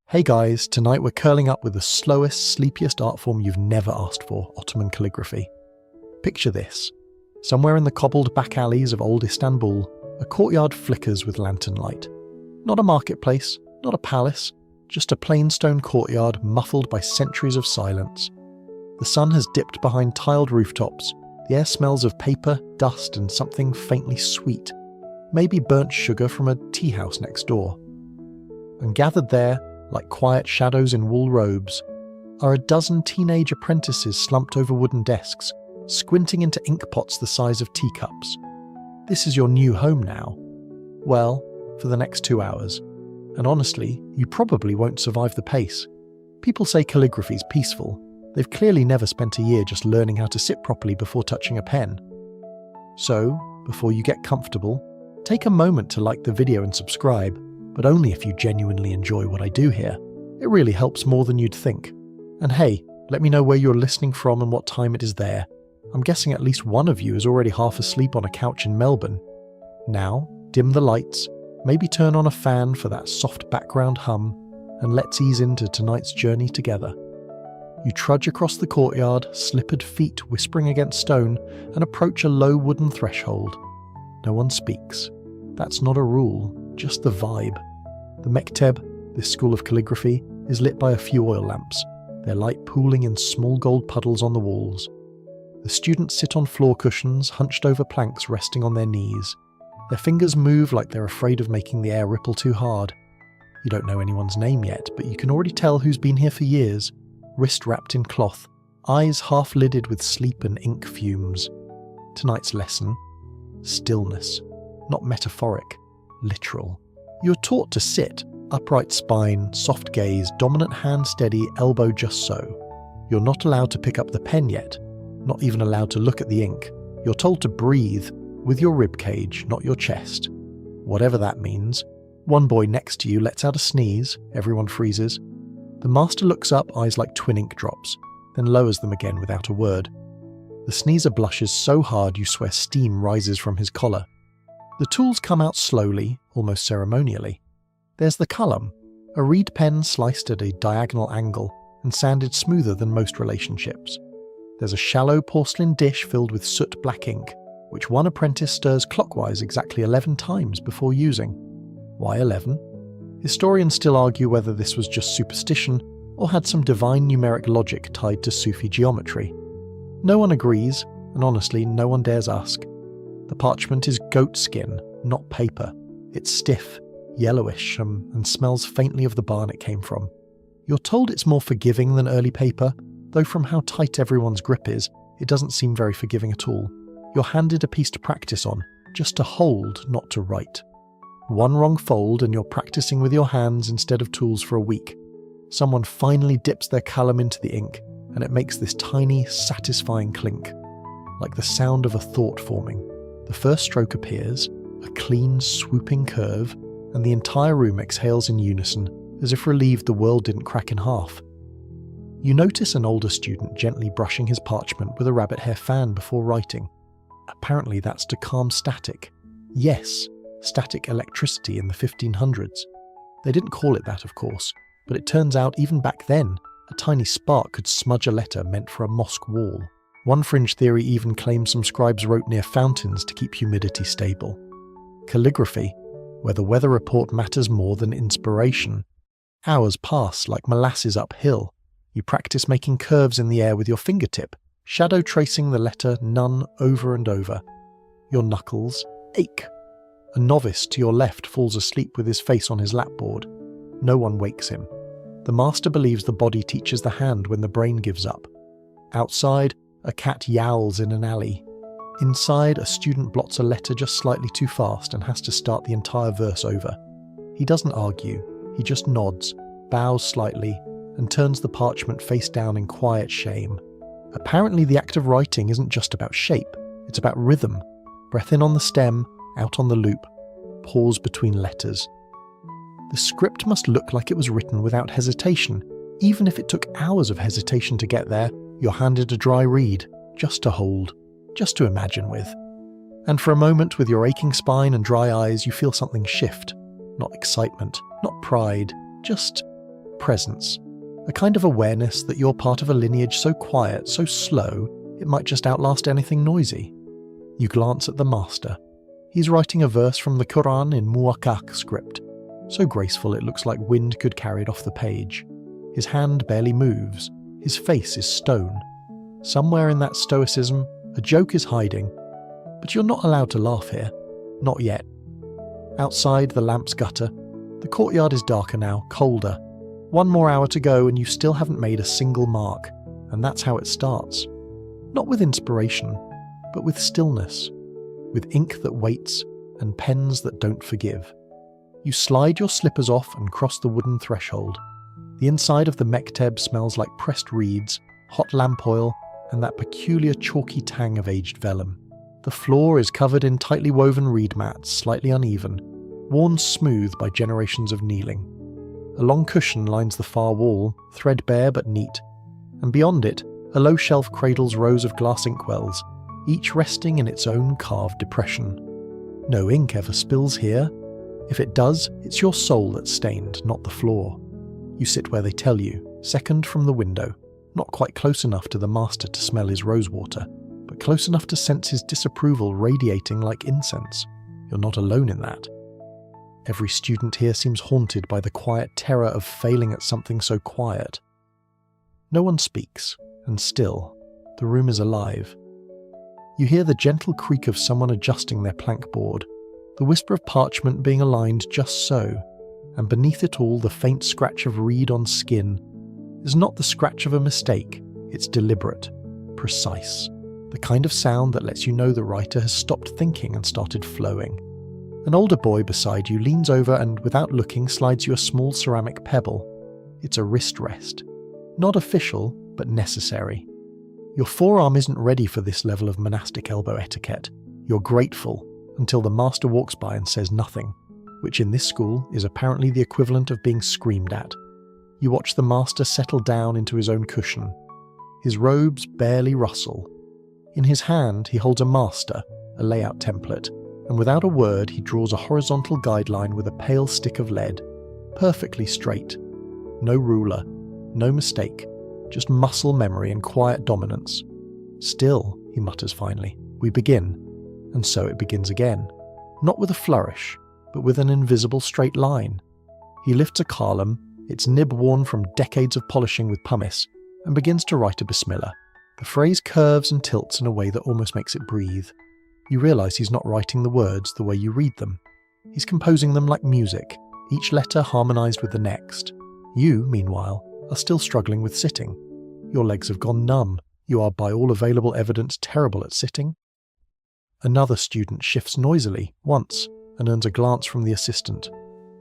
Hey guys, tonight we're curling up with the slowest, sleepiest art form you've never asked for, Ottoman calligraphy. Picture this. Somewhere in the cobbled back alleys of old Istanbul, a courtyard flickers with lantern light. Not a marketplace, not a palace, just a plain stone courtyard muffled by centuries of silence. The sun has dipped behind tiled rooftops. The air smells of paper, dust, and something faintly sweet. Maybe burnt sugar from a tea house next door. And gathered there, like quiet shadows in wool robes, are a dozen teenage apprentices slumped over wooden desks, squinting into ink pots the size of teacups. This is your new home now. Well, for the next 2 hours. And honestly, you probably won't survive the pace. People say calligraphy's peaceful. They've clearly never spent a year just learning how to sit properly before touching a pen. So, before you get comfortable, take a moment to like the video and subscribe, but only if you genuinely enjoy what I do here. It really helps more than you'd think. And hey, let me know where you're listening from and what time it is there. I'm guessing at least one of you is already half asleep on a couch in Melbourne. Now, dim the lights, maybe turn on a fan for that soft background hum, and let's ease into tonight's journey together. You trudge across the courtyard, slippered feet whispering against stone, and approach a low wooden threshold. No one speaks. That's not a rule, just the vibe. The mekteb, this school of calligraphy, is lit by a few oil lamps, their light pooling in small gold puddles on the walls. The students sit on floor cushions, hunched over planks resting on their knees. Their fingers move like they're afraid of making the air ripple too hard. You don't know anyone's name yet, but you can already tell who's been here for years, wrist wrapped in cloth, eyes half-lidded with sleep and ink fumes. Tonight's lesson: stillness. Not metaphoric, literal. You're taught to sit, upright spine, soft gaze, dominant hand steady, elbow just so. You're not allowed to pick up the pen yet, not even allowed to look at the ink. You're told to breathe with your rib cage, not your chest. Whatever that means. One boy next to you lets out a sneeze, everyone freezes. The master looks up, eyes like twin ink drops, then lowers them again without a word. The sneezer blushes so hard you swear steam rises from his collar. The tools come out slowly, almost ceremonially. There's the qalam, a reed pen sliced at a diagonal angle and sanded smoother than most relationships. There's a shallow porcelain dish filled with soot black ink, which one apprentice stirs clockwise exactly 11 times before using. Why 11? Historians still argue whether this was just superstition or had some divine numeric logic tied to Sufi geometry. No one agrees, and honestly, no one dares ask. The parchment is goat skin, not paper. It's stiff, yellowish, and smells faintly of the barn it came from. You're told it's more forgiving than early paper, though from how tight everyone's grip is, it doesn't seem very forgiving at all. You're handed a piece to practice on, just to hold, not to write. One wrong fold and you're practicing with your hands instead of tools for a week. Someone finally dips their qalam into the ink, and it makes this tiny, satisfying clink, like the sound of a thought forming. The first stroke appears, a clean, swooping curve, and the entire room exhales in unison, as if relieved the world didn't crack in half. You notice an older student gently brushing his parchment with a rabbit hair fan before writing. Apparently that's to calm static. Yes, static electricity in the 1500s. They didn't call it that, of course, but it turns out even back then, a tiny spark could smudge a letter meant for a mosque wall. One fringe theory even claims some scribes wrote near fountains to keep humidity stable. Calligraphy, where the weather report matters more than inspiration. Hours pass like molasses uphill. You practice making curves in the air with your fingertip, shadow tracing the letter none over and over. Your knuckles ache. A novice to your left falls asleep with his face on his lapboard. No one wakes him. The master believes the body teaches the hand when the brain gives up. Outside, a cat yowls in an alley. Inside, a student blots a letter just slightly too fast and has to start the entire verse over. He doesn't argue, he just nods, bows slightly, and turns the parchment face down in quiet shame. Apparently the act of writing isn't just about shape, it's about rhythm. Breath in on the stem, out on the loop, pause between letters. The script must look like it was written without hesitation. Even if it took hours of hesitation to get there, you're handed a dry reed, just to hold, just to imagine with. And for a moment, with your aching spine and dry eyes, you feel something shift. Not excitement, not pride, just presence, a kind of awareness that you're part of a lineage so quiet, so slow, it might just outlast anything noisy. You glance at the master. He's writing a verse from the Quran in Muwakkak script, so graceful it looks like wind could carry it off the page. His hand barely moves. His face is stone. Somewhere in that stoicism, a joke is hiding. But you're not allowed to laugh here. Not yet. Outside, the lamps gutter. The courtyard is darker now, colder. 1 more hour to go and you still haven't made a single mark. And that's how it starts. Not with inspiration, but with stillness. With ink that waits and pens that don't forgive. You slide your slippers off and cross the wooden threshold. The inside of the mekteb smells like pressed reeds, hot lamp oil, and that peculiar chalky tang of aged vellum. The floor is covered in tightly woven reed mats, slightly uneven, worn smooth by generations of kneeling. A long cushion lines the far wall, threadbare but neat, and beyond it, a low shelf cradles rows of glass inkwells, each resting in its own carved depression. No ink ever spills here. If it does, it's your soul that's stained, not the floor. You sit where they tell you, second from the window, not quite close enough to the master to smell his rosewater, but close enough to sense his disapproval radiating like incense. You're not alone in that. Every student here seems haunted by the quiet terror of failing at something so quiet. No one speaks, and still, the room is alive. You hear the gentle creak of someone adjusting their plank board, the whisper of parchment being aligned just so, and beneath it all the faint scratch of reed on skin is not the scratch of a mistake, it's deliberate, precise, the kind of sound that lets you know the writer has stopped thinking and started flowing. An older boy beside you leans over and, without looking, slides you a small ceramic pebble. It's a wrist rest. Not official, but necessary. Your forearm isn't ready for this level of monastic elbow etiquette. You're grateful, until the master walks by and says nothing, which in this school is apparently the equivalent of being screamed at. You watch the master settle down into his own cushion. His robes barely rustle. In his hand he holds a master, a layout template, and without a word he draws a horizontal guideline with a pale stick of lead, perfectly straight. No ruler, no mistake, just muscle memory and quiet dominance. Still, he mutters finally, we begin. And so it begins again, not with a flourish, but with an invisible straight line. He lifts a column, its nib worn from decades of polishing with pumice, and begins to write a bismillah. The phrase curves and tilts in a way that almost makes it breathe. You realise he's not writing the words the way you read them. He's composing them like music, each letter harmonised with the next. You, meanwhile, are still struggling with sitting. Your legs have gone numb. You are, by all available evidence, terrible at sitting. Another student shifts noisily, once, and earns a glance from the assistant.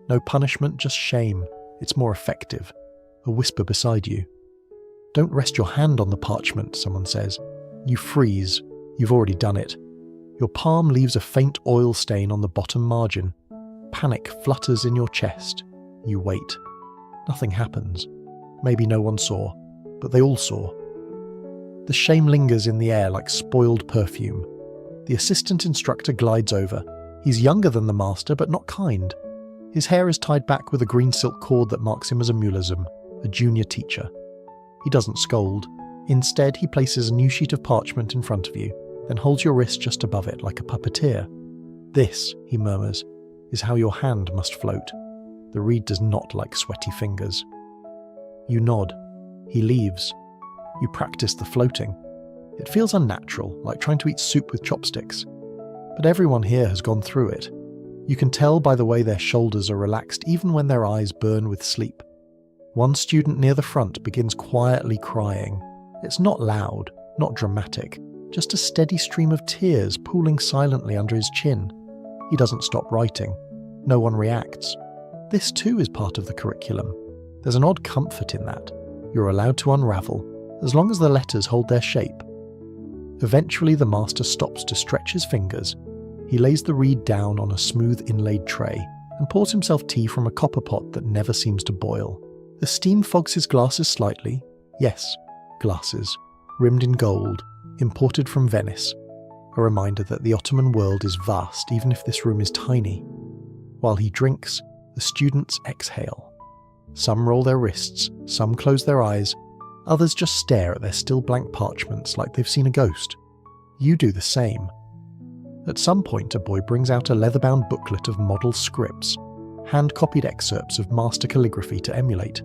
No punishment, just shame. It's more effective. A whisper beside you. Don't rest your hand on the parchment, someone says. You freeze. You've already done it. Your palm leaves a faint oil stain on the bottom margin. Panic flutters in your chest. You wait. Nothing happens. Maybe no one saw, but they all saw. The shame lingers in the air like spoiled perfume. The assistant instructor glides over. He's younger than the master, but not kind. His hair is tied back with a green silk cord that marks him as a mulazim, a junior teacher. He doesn't scold. Instead, he places a new sheet of parchment in front of you, then holds your wrist just above it like a puppeteer. This, he murmurs, is how your hand must float. The reed does not like sweaty fingers. You nod. He leaves. You practice the floating. It feels unnatural, like trying to eat soup with chopsticks. But everyone here has gone through it. You can tell by the way their shoulders are relaxed even when their eyes burn with sleep. One student near the front begins quietly crying. It's not loud, not dramatic, just a steady stream of tears pooling silently under his chin. He doesn't stop writing. No one reacts. This too is part of the curriculum. There's an odd comfort in that. You're allowed to unravel, as long as the letters hold their shape. Eventually the master stops to stretch his fingers. He lays the reed down on a smooth inlaid tray and pours himself tea from a copper pot that never seems to boil. The steam fogs his glasses slightly. Yes, glasses, rimmed in gold, imported from Venice. A reminder that the Ottoman world is vast even if this room is tiny. While he drinks, the students exhale. Some roll their wrists, some close their eyes, others just stare at their still blank parchments like they've seen a ghost. You do the same. At some point, a boy brings out a leather-bound booklet of model scripts, hand-copied excerpts of master calligraphy to emulate.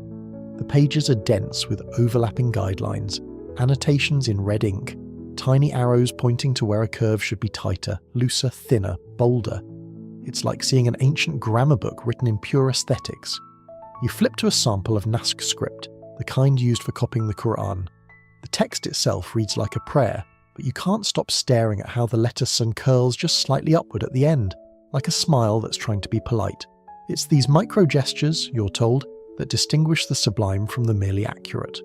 The pages are dense with overlapping guidelines, annotations in red ink, tiny arrows pointing to where a curve should be tighter, looser, thinner, bolder. It's like seeing an ancient grammar book written in pure aesthetics. You flip to a sample of Naskh script, the kind used for copying the Quran. The text itself reads like a prayer, but you can't stop staring at how the letter sun curls just slightly upward at the end, like a smile that's trying to be polite. It's these micro-gestures, you're told, that distinguish the sublime from the merely accurate.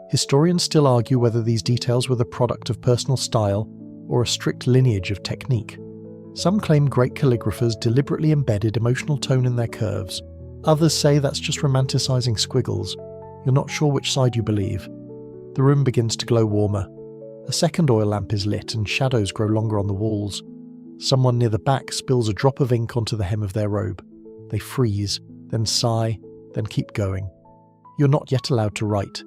Historians still argue whether these details were the product of personal style or a strict lineage of technique. Some claim great calligraphers deliberately embedded emotional tone in their curves. Others say that's just romanticizing squiggles. You're not sure which side you believe. The room begins to glow warmer. A second oil lamp is lit and shadows grow longer on the walls. Someone near the back spills a drop of ink onto the hem of their robe. They freeze, then sigh, then keep going. You're not yet allowed to write.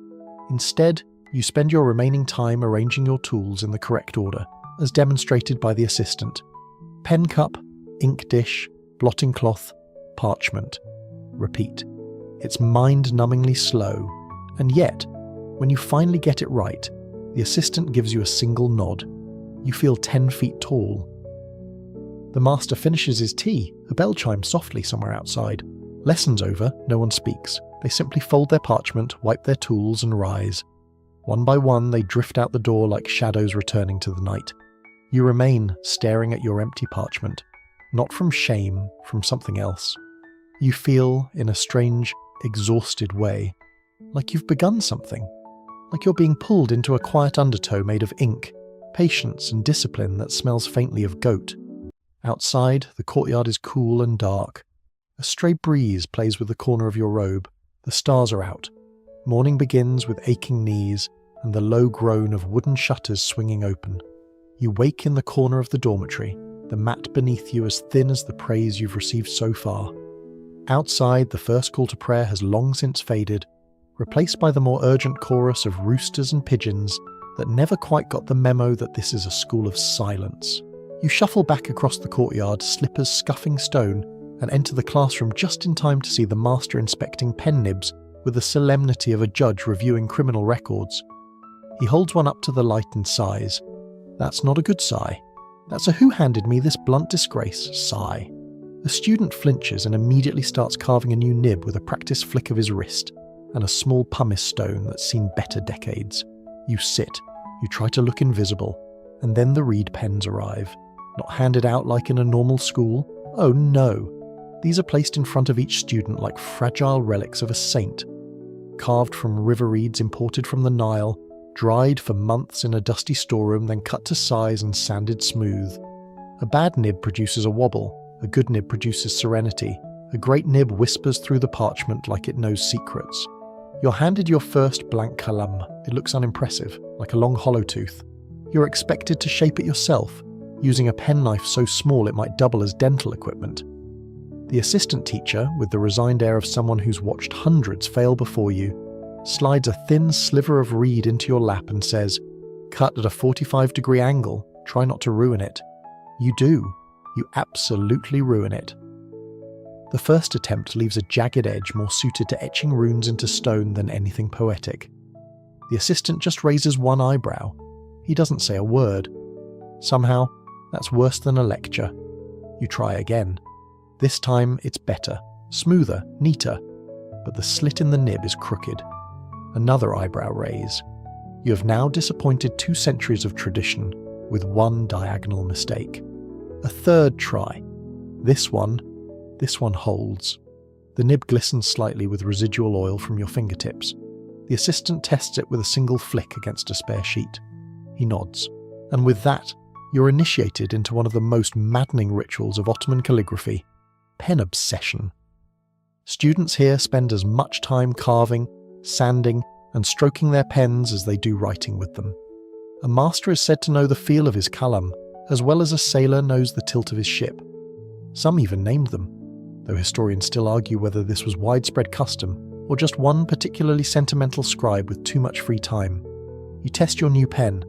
Instead, you spend your remaining time arranging your tools in the correct order, as demonstrated by the assistant. Pen cup, ink dish, blotting cloth, parchment. Repeat. It's mind-numbingly slow, and yet, when you finally get it right, the assistant gives you a single nod. You feel 10 feet tall. The master finishes his tea. A bell chimes softly somewhere outside. Lessons over, no one speaks. They simply fold their parchment, wipe their tools, and rise. One by one, they drift out the door like shadows returning to the night. You remain staring at your empty parchment, not from shame, from something else. You feel, in a strange, exhausted way, like you've begun something, like you're being pulled into a quiet undertow made of ink, patience and discipline that smells faintly of goat. Outside, the courtyard is cool and dark. A stray breeze plays with the corner of your robe. The stars are out. Morning begins with aching knees and the low groan of wooden shutters swinging open. You wake in the corner of the dormitory, the mat beneath you as thin as the praise you've received so far. Outside, the first call to prayer has long since faded, replaced by the more urgent chorus of roosters and pigeons that never quite got the memo that this is a school of silence. You shuffle back across the courtyard, slippers scuffing stone, and enter the classroom just in time to see the master inspecting pen nibs with the solemnity of a judge reviewing criminal records. He holds one up to the light and sighs. That's not a good sigh. That's a "who handed me this blunt disgrace" sigh. The student flinches and immediately starts carving a new nib with a practiced flick of his wrist and a small pumice stone that's seen better decades. You sit, you try to look invisible, and then the reed pens arrive. Not handed out like in a normal school. Oh no. These are placed in front of each student like fragile relics of a saint. Carved from river reeds imported from the Nile, dried for months in a dusty storeroom, then cut to size and sanded smooth. A bad nib produces a wobble. A good nib produces serenity. A great nib whispers through the parchment like it knows secrets. You're handed your first blank kalam. It looks unimpressive, like a long hollow tooth. You're expected to shape it yourself, using a penknife so small it might double as dental equipment. The assistant teacher, with the resigned air of someone who's watched hundreds fail before you, slides a thin sliver of reed into your lap and says, "Cut at a 45-degree angle, try not to ruin it." You do. You absolutely ruin it. The first attempt leaves a jagged edge more suited to etching runes into stone than anything poetic. The assistant just raises one eyebrow. He doesn't say a word. Somehow, that's worse than a lecture. You try again. This time it's better, smoother, neater, but the slit in the nib is crooked. Another eyebrow raise. You have now disappointed 2 centuries of tradition with one diagonal mistake. A third try. This one holds. The nib glistens slightly with residual oil from your fingertips. The assistant tests it with a single flick against a spare sheet. He nods. And with that, you're initiated into one of the most maddening rituals of Ottoman calligraphy, pen obsession. Students here spend as much time carving, sanding, and stroking their pens as they do writing with them. A master is said to know the feel of his kalam, as well as a sailor knows the tilt of his ship. Some even named them, though historians still argue whether this was widespread custom or just one particularly sentimental scribe with too much free time. You test your new pen.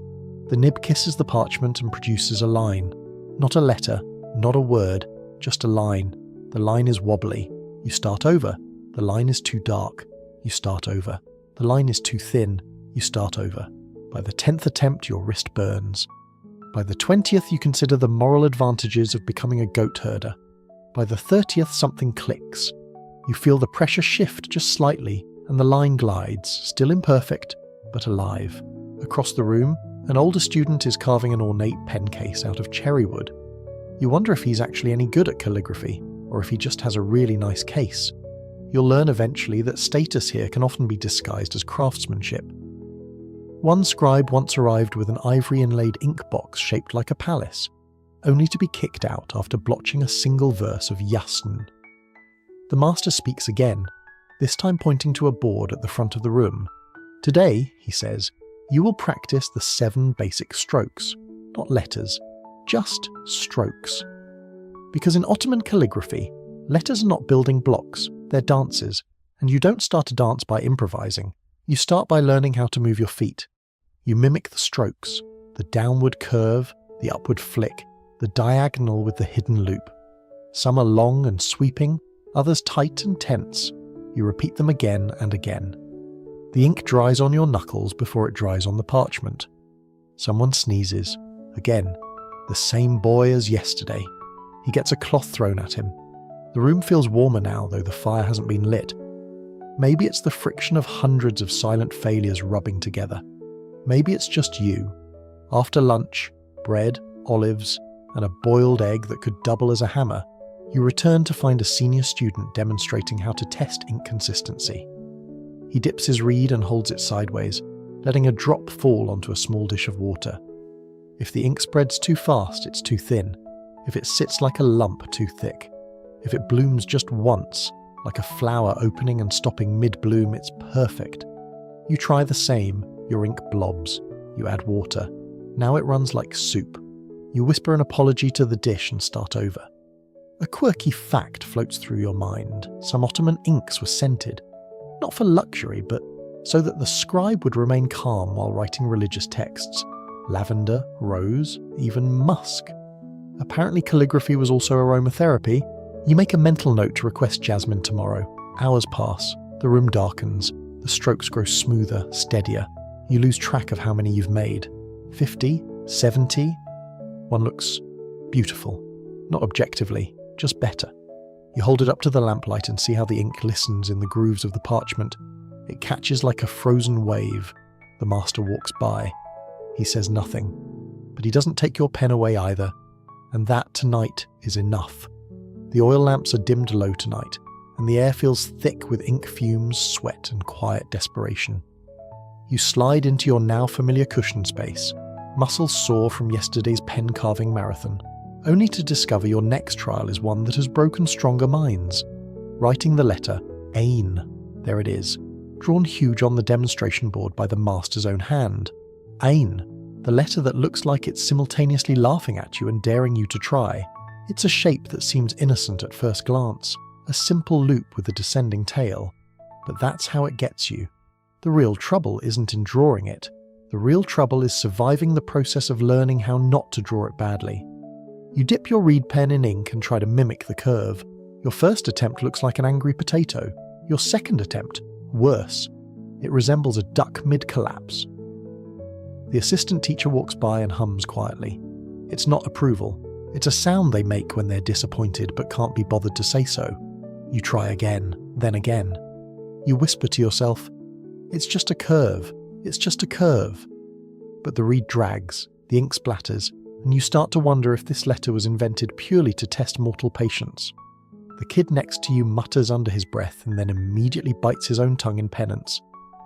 The nib kisses the parchment and produces a line. Not a letter, not a word, just a line. The line is wobbly. You start over. The line is too dark. You start over. The line is too thin. You start over. By the 10th attempt, your wrist burns. By the 20th, you consider the moral advantages of becoming a goat herder. By the 30th, something clicks. You feel the pressure shift just slightly, and the line glides, still imperfect, but alive. Across the room, an older student is carving an ornate pen case out of cherry wood. You wonder if he's actually any good at calligraphy, or if he just has a really nice case. You'll learn eventually that status here can often be disguised as craftsmanship. One scribe once arrived with an ivory-inlaid ink box shaped like a palace, only to be kicked out after blotching a single verse of Yasten. The master speaks again, this time pointing to a board at the front of the room. Today, he says, you will practice the 7 basic strokes, not letters, just strokes. Because in Ottoman calligraphy, letters are not building blocks, they're dances, and you don't start a dance by improvising. You start by learning how to move your feet. You mimic the strokes, the downward curve, the upward flick, the diagonal with the hidden loop. Some are long and sweeping, others tight and tense. You repeat them again and again. The ink dries on your knuckles before it dries on the parchment. Someone sneezes. Again, the same boy as yesterday. He gets a cloth thrown at him. The room feels warmer now, though the fire hasn't been lit. Maybe it's the friction of hundreds of silent failures rubbing together. Maybe it's just you. After lunch, bread, olives, and a boiled egg that could double as a hammer, you return to find a senior student demonstrating how to test ink consistency. He dips his reed and holds it sideways, letting a drop fall onto a small dish of water. If the ink spreads too fast, it's too thin. If it sits like a lump, too thick. If it blooms just once, like a flower opening and stopping mid-bloom, it's perfect. You try the same, your ink blobs. You add water. Now it runs like soup. You whisper an apology to the dish and start over. A quirky fact floats through your mind. Some Ottoman inks were scented. Not for luxury, but so that the scribe would remain calm while writing religious texts. Lavender, rose, even musk. Apparently calligraphy was also aromatherapy. You make a mental note to request jasmine tomorrow. Hours pass. The room darkens. The strokes grow smoother, steadier. You lose track of how many you've made. 50? 70? One looks beautiful. Not objectively, just better. You hold it up to the lamplight and see how the ink glistens in the grooves of the parchment. It catches like a frozen wave. The master walks by. He says nothing. But he doesn't take your pen away either. And that tonight is enough. The oil lamps are dimmed low tonight, and the air feels thick with ink fumes, sweat, and quiet desperation. You slide into your now familiar cushion space, muscles sore from yesterday's pen-carving marathon, only to discover your next trial is one that has broken stronger minds. Writing the letter Ain, there it is, drawn huge on the demonstration board by the master's own hand. Ain, the letter that looks like it's simultaneously laughing at you and daring you to try. It's a shape that seems innocent at first glance, a simple loop with a descending tail. But that's how it gets you. The real trouble isn't in drawing it. The real trouble is surviving the process of learning how not to draw it badly. You dip your reed pen in ink and try to mimic the curve. Your first attempt looks like an angry potato. Your second attempt, worse. It resembles a duck mid-collapse. The assistant teacher walks by and hums quietly. It's not approval. It's a sound they make when they're disappointed but can't be bothered to say so. You try again, then again. You whisper to yourself, "It's just a curve. It's just a curve." But the reed drags, the ink splatters, and you start to wonder if this letter was invented purely to test mortal patience. The kid next to you mutters under his breath and then immediately bites his own tongue in penance.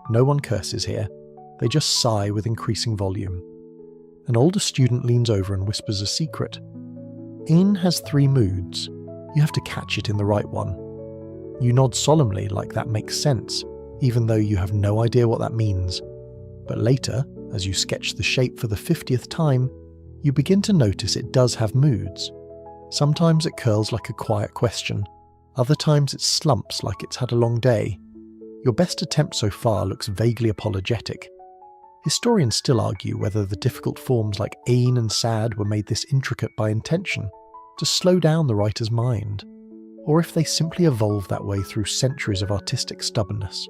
No one curses here. They just sigh with increasing volume. An older student leans over and whispers a secret. Ain has 3 moods. You have to catch it in the right one. You nod solemnly like that makes sense, even though you have no idea what that means. But later, as you sketch the shape for the 50th time, you begin to notice it does have moods. Sometimes it curls like a quiet question. Other times it slumps like it's had a long day. Your best attempt so far looks vaguely apologetic. Historians still argue whether the difficult forms like ain and sad were made this intricate by intention, to slow down the writer's mind, or if they simply evolved that way through centuries of artistic stubbornness.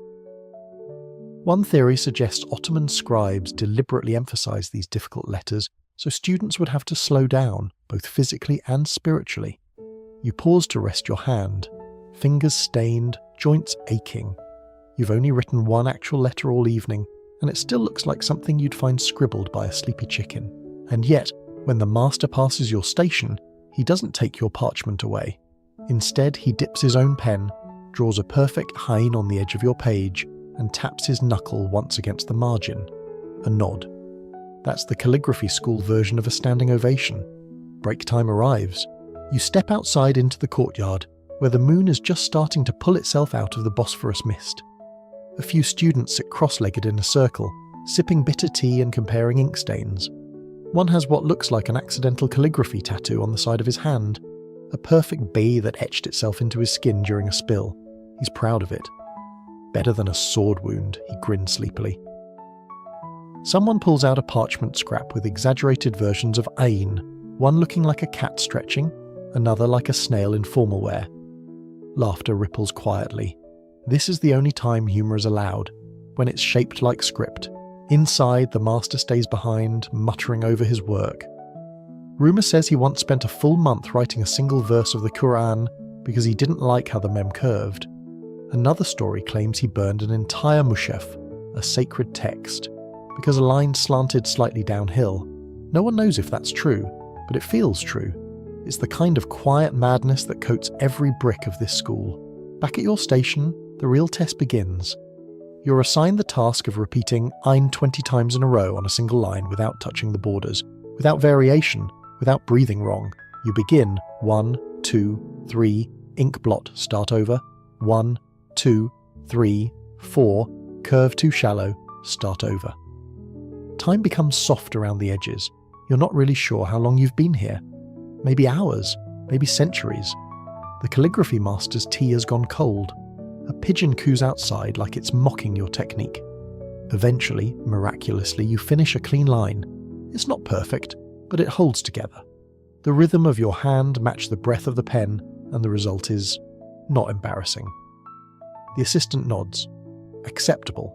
One theory suggests Ottoman scribes deliberately emphasized these difficult letters so students would have to slow down, both physically and spiritually. You pause to rest your hand, fingers stained, joints aching. You've only written one actual letter all evening, and it still looks like something you'd find scribbled by a sleepy chicken. And yet, when the master passes your station, he doesn't take your parchment away. Instead, he dips his own pen, draws a perfect hein on the edge of your page, and taps his knuckle once against the margin. A nod. That's the calligraphy school version of a standing ovation. Break time arrives. You step outside into the courtyard, where the moon is just starting to pull itself out of the Bosphorus mist. A few students sit cross-legged in a circle, sipping bitter tea and comparing ink stains. One has what looks like an accidental calligraphy tattoo on the side of his hand, a perfect B that etched itself into his skin during a spill. He's proud of it. Better than a sword wound, he grins sleepily. Someone pulls out a parchment scrap with exaggerated versions of ain, one looking like a cat stretching, another like a snail in formal wear. Laughter ripples quietly. This is the only time humour is allowed, when it's shaped like script. Inside, the master stays behind, muttering over his work. Rumour says he once spent a full month writing a single verse of the Quran because he didn't like how the mem curved. Another story claims he burned an entire mushaf, a sacred text, because a line slanted slightly downhill. No one knows if that's true, but it feels true. It's the kind of quiet madness that coats every brick of this school. Back at your station, the real test begins. You're assigned the task of repeating ein 20 times in a row on a single line without touching the borders, without variation, without breathing wrong. You begin 1, 2, 3, ink blot, start over, 1, 2, 3, 4, curve too shallow, start over. Time becomes soft around the edges. You're not really sure how long you've been here. Maybe hours, maybe centuries. The calligraphy master's tea has gone cold. A pigeon coos outside like it's mocking your technique. Eventually, miraculously, you finish a clean line. It's not perfect, but it holds together. The rhythm of your hand matches the breath of the pen, and the result is not embarrassing. The assistant nods. Acceptable.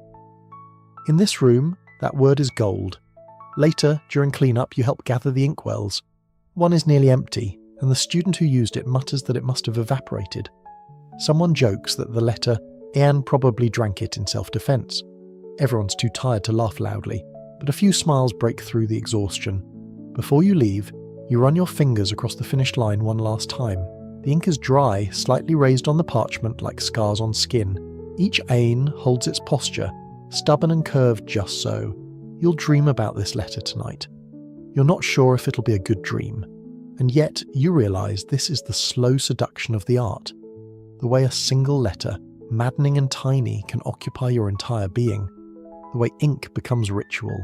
In this room, that word is gold. Later, during cleanup, you help gather the inkwells. One is nearly empty, and the student who used it mutters that it must have evaporated. Someone jokes that the letter Ian probably drank it in self-defense. Everyone's too tired to laugh loudly, but a few smiles break through the exhaustion. Before you leave, you run your fingers across the finished line one last time. The ink is dry, slightly raised on the parchment like scars on skin. Each ain holds its posture, stubborn and curved just so. You'll dream about this letter tonight. You're not sure if it'll be a good dream, and yet you realise this is the slow seduction of the art. The way a single letter, maddening and tiny, can occupy your entire being. The way ink becomes ritual.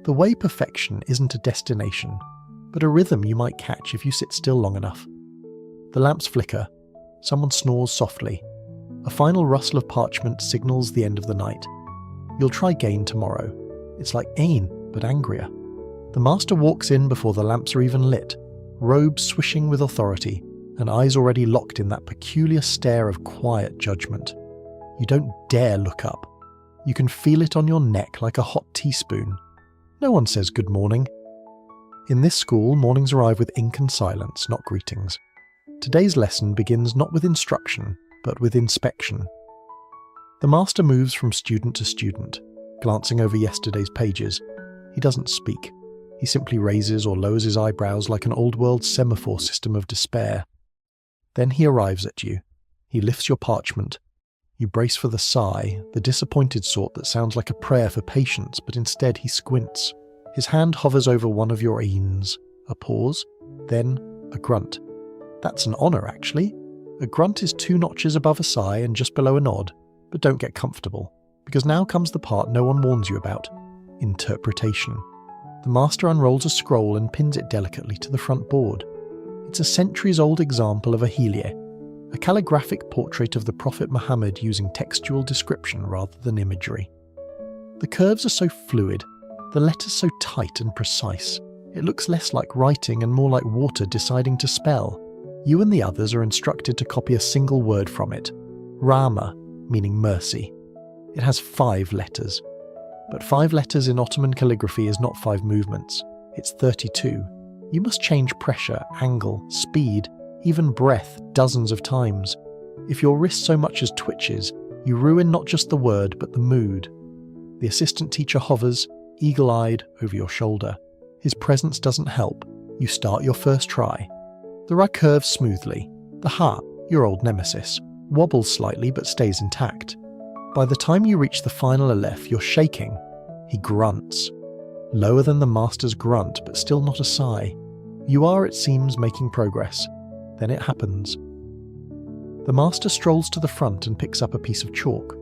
The way perfection isn't a destination, but a rhythm you might catch if you sit still long enough. The lamps flicker. Someone snores softly. A final rustle of parchment signals the end of the night. You'll try again tomorrow. It's like ain, but angrier. The master walks in before the lamps are even lit, robes swishing with authority, and eyes already locked in that peculiar stare of quiet judgment. You don't dare look up. You can feel it on your neck like a hot teaspoon. No one says good morning. In this school, mornings arrive with ink and silence, not greetings. Today's lesson begins not with instruction, but with inspection. The master moves from student to student, glancing over yesterday's pages. He doesn't speak. He simply raises or lowers his eyebrows like an old-world semaphore system of despair. Then he arrives at you. He lifts your parchment. You brace for the sigh, the disappointed sort that sounds like a prayer for patience, but instead he squints. His hand hovers over one of your ains. A pause, then a grunt. That's an honour, actually. A grunt is 2 notches above a sigh and just below a nod, but don't get comfortable, because now comes the part no one warns you about. Interpretation. The master unrolls a scroll and pins it delicately to the front board. It's a centuries-old example of a helie, a calligraphic portrait of the Prophet Muhammad using textual description rather than imagery. The curves are so fluid, the letters so tight and precise, it looks less like writing and more like water deciding to spell. You and the others are instructed to copy a single word from it, Rama, meaning mercy. It has 5 letters. But 5 letters in Ottoman calligraphy is not 5 movements, it's 32. You must change pressure, angle, speed, even breath dozens of times. If your wrist so much as twitches, you ruin not just the word but the mood. The assistant teacher hovers, eagle-eyed, over your shoulder. His presence doesn't help. You start your first try. The ra curves smoothly. The ha, your old nemesis, wobbles slightly but stays intact. By the time you reach the final aleph, you're shaking. He grunts. Lower than the master's grunt, but still not a sigh. You are, it seems, making progress. Then it happens. The master strolls to the front and picks up a piece of chalk.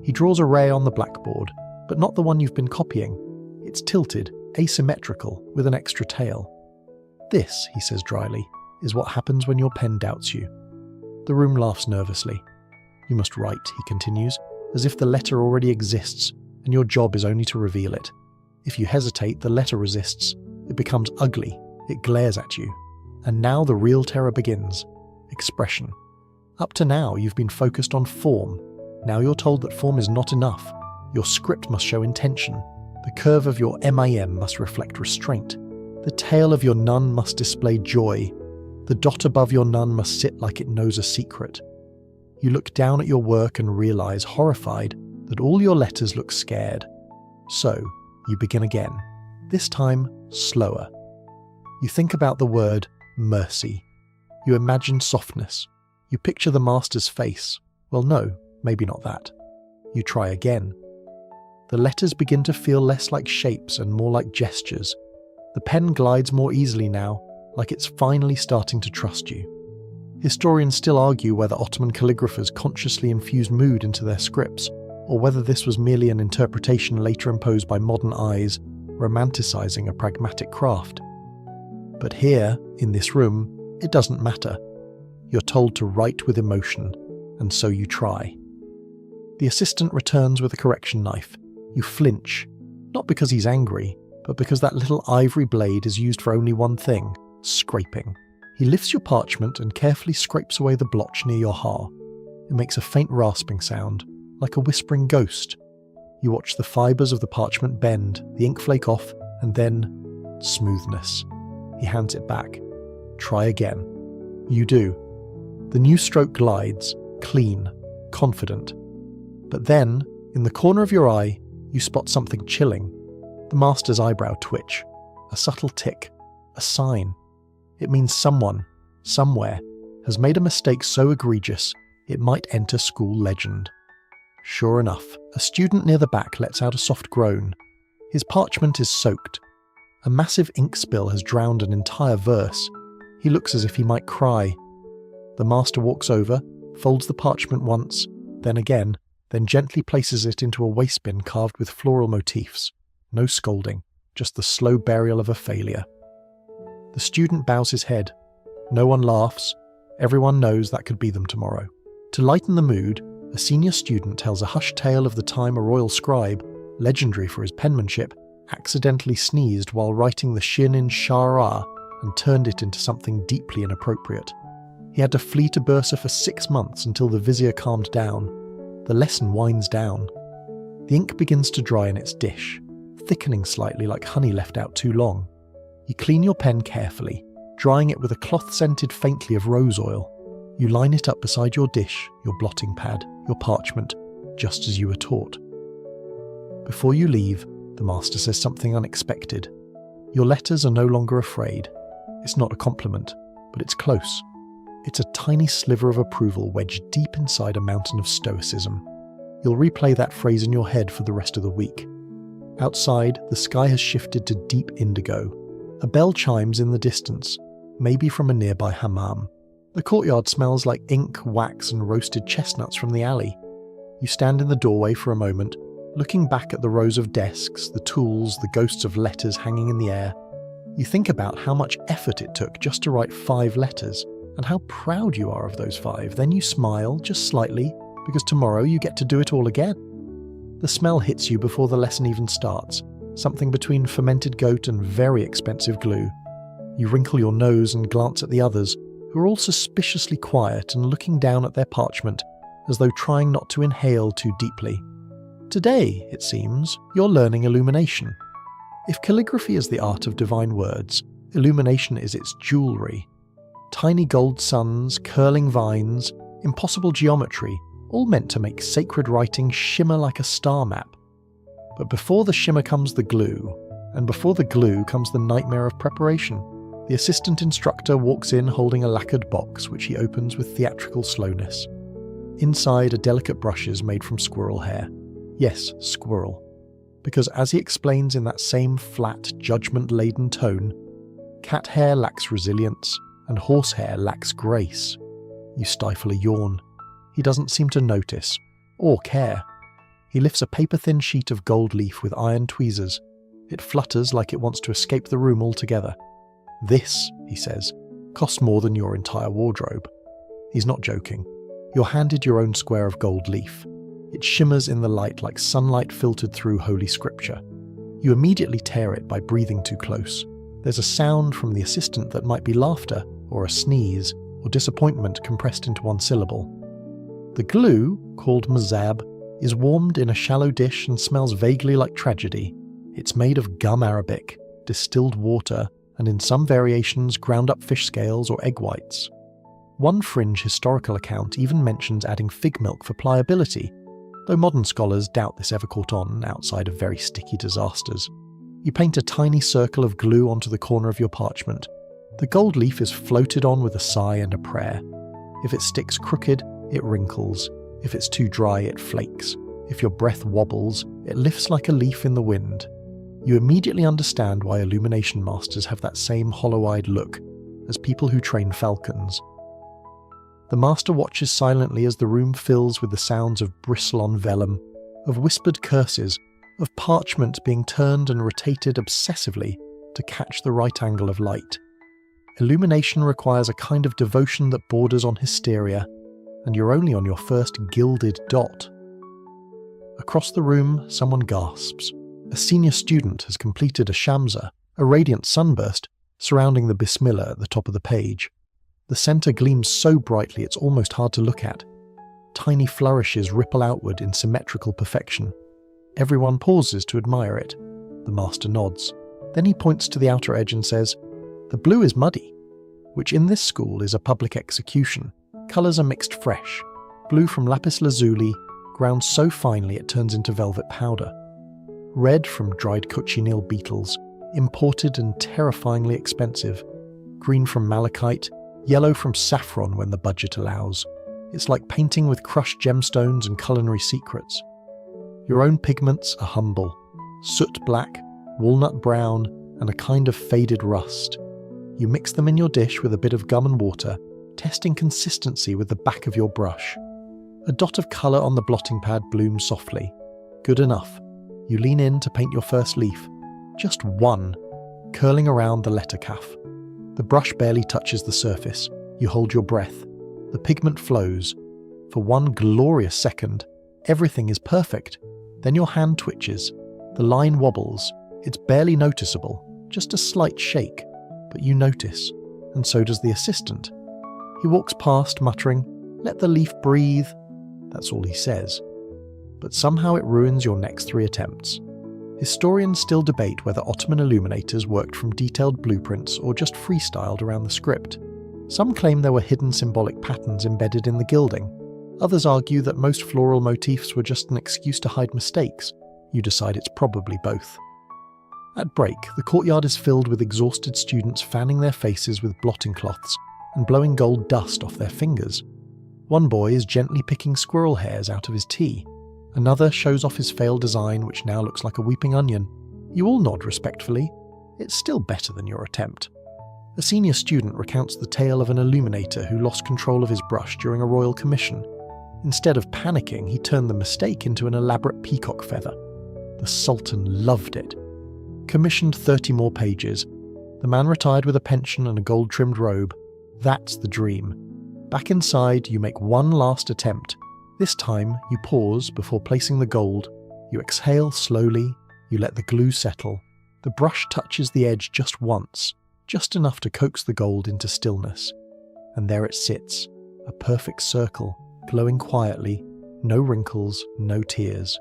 He draws a ray on the blackboard, but not the one you've been copying. It's tilted, asymmetrical, with an extra tail. This, he says dryly, is what happens when your pen doubts you. The room laughs nervously. You must write, he continues, as if the letter already exists, and your job is only to reveal it. If you hesitate, the letter resists. It becomes ugly. It glares at you. And now the real terror begins. Expression. Up to now, you've been focused on form. Now you're told that form is not enough. Your script must show intention. The curve of your MIM must reflect restraint. The tail of your nun must display joy. The dot above your nun must sit like it knows a secret. You look down at your work and realize, horrified, that all your letters look scared. So, you begin again. This time, slower. You think about the word mercy. You imagine softness. You picture the master's face. Well, no, maybe not that. You try again. The letters begin to feel less like shapes and more like gestures. The pen glides more easily now, like it's finally starting to trust you. Historians still argue whether Ottoman calligraphers consciously infused mood into their scripts, or whether this was merely an interpretation later imposed by modern eyes, romanticizing a pragmatic craft. But here, in this room, it doesn't matter. You're told to write with emotion, and so you try. The assistant returns with a correction knife. You flinch, not because he's angry, but because that little ivory blade is used for only one thing, scraping. He lifts your parchment and carefully scrapes away the blotch near your ha. It makes a faint rasping sound, like a whispering ghost. You watch the fibres of the parchment bend, the ink flake off, and then smoothness. He hands it back. Try again. You do. The new stroke glides, clean, confident. But then, in the corner of your eye, you spot something chilling. The master's eyebrow twitch. A subtle tick. A sign. It means someone, somewhere, has made a mistake so egregious it might enter school legend. Sure enough, a student near the back lets out a soft groan. His parchment is soaked. A massive ink spill has drowned an entire verse. He looks as if he might cry. The master walks over, folds the parchment once, then again, then gently places it into a waste bin carved with floral motifs. No scolding, just the slow burial of a failure. The student bows his head. No one laughs. Everyone knows that could be them tomorrow. To lighten the mood, a senior student tells a hushed tale of the time a royal scribe, legendary for his penmanship, accidentally sneezed while writing the Shin in Shara and turned it into something deeply inappropriate. He had to flee to Bursa for 6 months until the vizier calmed down. The lesson winds down. The ink begins to dry in its dish, thickening slightly like honey left out too long. You clean your pen carefully, drying it with a cloth scented faintly of rose oil. You line it up beside your dish, your blotting pad, your parchment, just as you were taught. Before you leave, the master says something unexpected. Your letters are no longer afraid. It's not a compliment, but it's close. It's a tiny sliver of approval wedged deep inside a mountain of stoicism. You'll replay that phrase in your head for the rest of the week. Outside, the sky has shifted to deep indigo. A bell chimes in the distance, maybe from a nearby hammam. The courtyard smells like ink, wax, and roasted chestnuts from the alley. You stand in the doorway for a moment, looking back at the rows of desks, the tools, the ghosts of letters hanging in the air. You think about how much effort it took just to write 5 letters, and how proud you are of those 5. Then you smile, just slightly, because tomorrow you get to do it all again. The smell hits you before the lesson even starts, something between fermented goat and very expensive glue. You wrinkle your nose and glance at the others, who are all suspiciously quiet and looking down at their parchment, as though trying not to inhale too deeply. Today, it seems, you're learning illumination. If calligraphy is the art of divine words, illumination is its jewellery. Tiny gold suns, curling vines, impossible geometry, all meant to make sacred writing shimmer like a star map. But before the shimmer comes the glue, and before the glue comes the nightmare of preparation. The assistant instructor walks in holding a lacquered box which he opens with theatrical slowness. Inside are delicate brushes made from squirrel hair. Yes, squirrel. Because as he explains in that same flat, judgment-laden tone, cat hair lacks resilience and horsehair lacks grace. You stifle a yawn. He doesn't seem to notice, or care. He lifts a paper-thin sheet of gold leaf with iron tweezers. It flutters like it wants to escape the room altogether. This, he says, costs more than your entire wardrobe. He's not joking. You're handed your own square of gold leaf. It shimmers in the light like sunlight filtered through holy scripture. You immediately tear it by breathing too close. There's a sound from the assistant that might be laughter, or a sneeze, or disappointment compressed into one syllable. The glue, called mazab, is warmed in a shallow dish and smells vaguely like tragedy. It's made of gum arabic, distilled water, and in some variations ground up fish scales or egg whites. One fringe historical account even mentions adding fig milk for pliability, though modern scholars doubt this ever caught on outside of very sticky disasters. You paint a tiny circle of glue onto the corner of your parchment. The gold leaf is floated on with a sigh and a prayer. If it sticks crooked, it wrinkles. If it's too dry, it flakes. If your breath wobbles, it lifts like a leaf in the wind. You immediately understand why illumination masters have that same hollow-eyed look as people who train falcons. The master watches silently as the room fills with the sounds of bristle on vellum, of whispered curses, of parchment being turned and rotated obsessively to catch the right angle of light. Illumination requires a kind of devotion that borders on hysteria, and you're only on your first gilded dot. Across the room, someone gasps. A senior student has completed a shamsa, a radiant sunburst, surrounding the Bismillah at the top of the page. The centre gleams so brightly it's almost hard to look at. Tiny flourishes ripple outward in symmetrical perfection. Everyone pauses to admire it. The master nods. Then he points to the outer edge and says, "The blue is muddy," which in this school is a public execution. Colours are mixed fresh. Blue from lapis lazuli, ground so finely it turns into velvet powder. Red from dried cochineal beetles, imported and terrifyingly expensive. Green from malachite, yellow from saffron when the budget allows. It's like painting with crushed gemstones and culinary secrets. Your own pigments are humble. Soot black, walnut brown, and a kind of faded rust. You mix them in your dish with a bit of gum and water, testing consistency with the back of your brush. A dot of colour on the blotting pad blooms softly. Good enough. You lean in to paint your first leaf. Just one, curling around the letter kaf. The brush barely touches the surface. You hold your breath. The pigment flows. For one glorious second, everything is perfect. Then your hand twitches. The line wobbles. It's barely noticeable, just a slight shake, but you notice, and so does the assistant. He walks past, muttering, "Let the leaf breathe." That's all he says. But somehow it ruins your next 3 attempts. Historians still debate whether Ottoman illuminators worked from detailed blueprints or just freestyled around the script. Some claim there were hidden symbolic patterns embedded in the gilding. Others argue that most floral motifs were just an excuse to hide mistakes. You decide it's probably both. At break, the courtyard is filled with exhausted students fanning their faces with blotting cloths and blowing gold dust off their fingers. One boy is gently picking squirrel hairs out of his tea. Another shows off his failed design, which now looks like a weeping onion. You all nod respectfully. It's still better than your attempt. A senior student recounts the tale of an illuminator who lost control of his brush during a royal commission. Instead of panicking, he turned the mistake into an elaborate peacock feather. The Sultan loved it. Commissioned 30 more pages. The man retired with a pension and a gold-trimmed robe. That's the dream. Back inside, you make one last attempt. This time, you pause before placing the gold. You exhale slowly, you let the glue settle. The brush touches the edge just once, just enough to coax the gold into stillness. And there it sits, a perfect circle, glowing quietly, no wrinkles, no tears.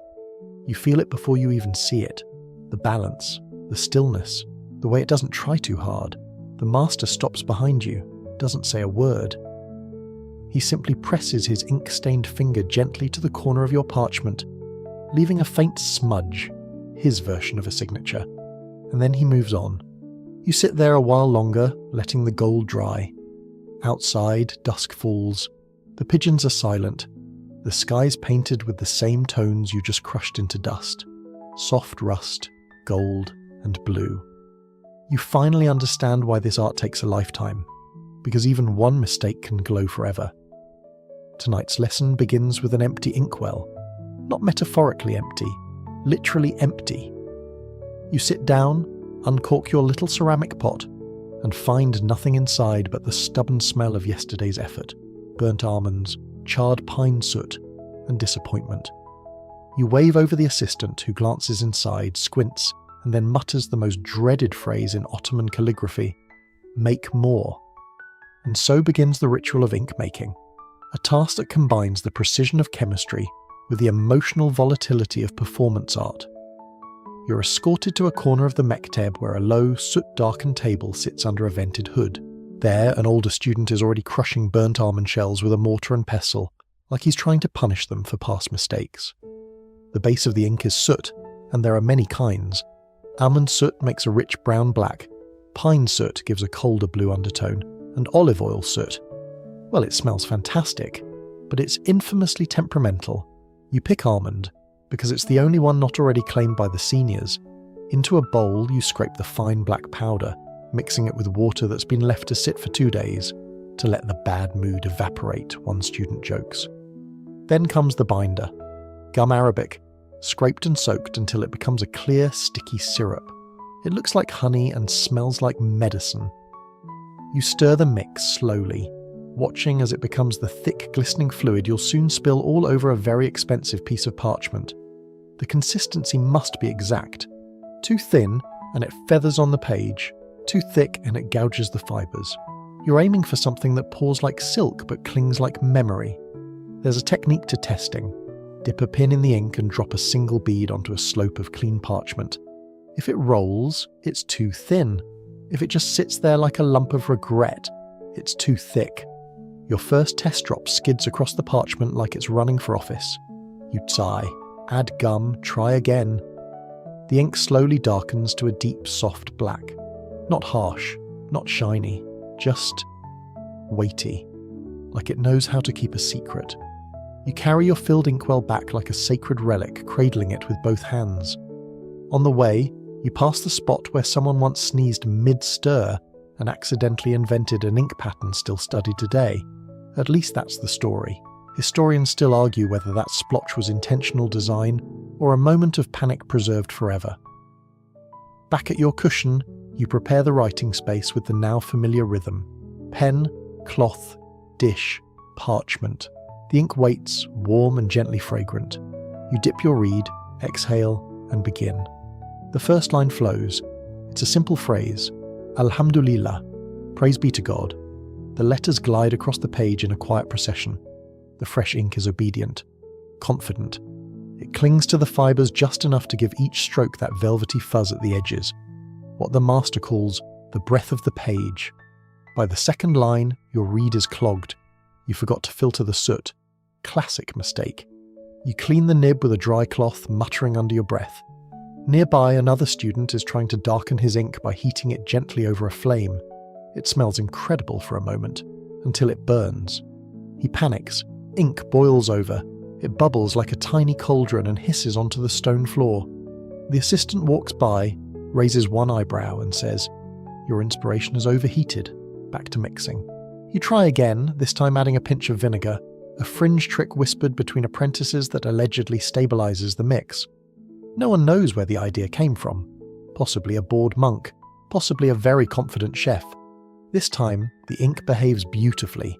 You feel it before you even see it. The balance, the stillness, the way it doesn't try too hard. The master stops behind you, doesn't say a word. He simply presses his ink-stained finger gently to the corner of your parchment, leaving a faint smudge, his version of a signature. And then he moves on. You sit there a while longer, letting the gold dry. Outside, dusk falls. The pigeons are silent. The sky's painted with the same tones you just crushed into dust. Soft rust, gold, and blue. You finally understand why this art takes a lifetime, because even one mistake can glow forever. Tonight's lesson begins with an empty inkwell. Not metaphorically empty, literally empty. You sit down, uncork your little ceramic pot, and find nothing inside but the stubborn smell of yesterday's effort, burnt almonds, charred pine soot, and disappointment. You wave over the assistant who glances inside, squints, and then mutters the most dreaded phrase in Ottoman calligraphy, "Make more." And so begins the ritual of ink making, a task that combines the precision of chemistry with the emotional volatility of performance art. You're escorted to a corner of the mekteb where a low, soot-darkened table sits under a vented hood. There, an older student is already crushing burnt almond shells with a mortar and pestle, like he's trying to punish them for past mistakes. The base of the ink is soot, and there are many kinds. Almond soot makes a rich brown-black, pine soot gives a colder blue undertone, and olive oil soot. Well, it smells fantastic, but it's infamously temperamental. You pick almond, because it's the only one not already claimed by the seniors. Into a bowl, you scrape the fine black powder, mixing it with water that's been left to sit for 2 days, to let the bad mood evaporate, one student jokes. Then comes the binder, gum arabic, scraped and soaked until it becomes a clear, sticky syrup. It looks like honey and smells like medicine. You stir the mix slowly, watching as it becomes the thick, glistening fluid you'll soon spill all over a very expensive piece of parchment. The consistency must be exact. Too thin, and it feathers on the page. Too thick, and it gouges the fibres. You're aiming for something that pours like silk but clings like memory. There's a technique to testing. Dip a pin in the ink and drop a single bead onto a slope of clean parchment. If it rolls, it's too thin. If it just sits there like a lump of regret, it's too thick. Your first test drop skids across the parchment like it's running for office. You sigh, add gum, try again. The ink slowly darkens to a deep, soft black. Not harsh, not shiny, just weighty, like it knows how to keep a secret. You carry your filled inkwell back like a sacred relic, cradling it with both hands. On the way, you pass the spot where someone once sneezed mid-stir and accidentally invented an ink pattern still studied today. At least that's the story. Historians still argue whether that splotch was intentional design or a moment of panic preserved forever. Back at your cushion, you prepare the writing space with the now familiar rhythm. Pen, cloth, dish, parchment. The ink waits, warm and gently fragrant. You dip your reed, exhale, and begin. The first line flows. It's a simple phrase. Alhamdulillah. Praise be to God. The letters glide across the page in a quiet procession. The fresh ink is obedient, confident. It clings to the fibres just enough to give each stroke that velvety fuzz at the edges. What the master calls the breath of the page. By the second line, your reed is clogged. You forgot to filter the soot. Classic mistake. You clean the nib with a dry cloth, muttering under your breath. Nearby, another student is trying to darken his ink by heating it gently over a flame. It smells incredible for a moment, until it burns. He panics. Ink boils over. It bubbles like a tiny cauldron and hisses onto the stone floor. The assistant walks by, raises one eyebrow and says, "Your inspiration has overheated." Back to mixing. You try again, this time adding a pinch of vinegar, a fringe trick whispered between apprentices that allegedly stabilizes the mix. No one knows where the idea came from. Possibly a bored monk, possibly a very confident chef. This time, the ink behaves beautifully.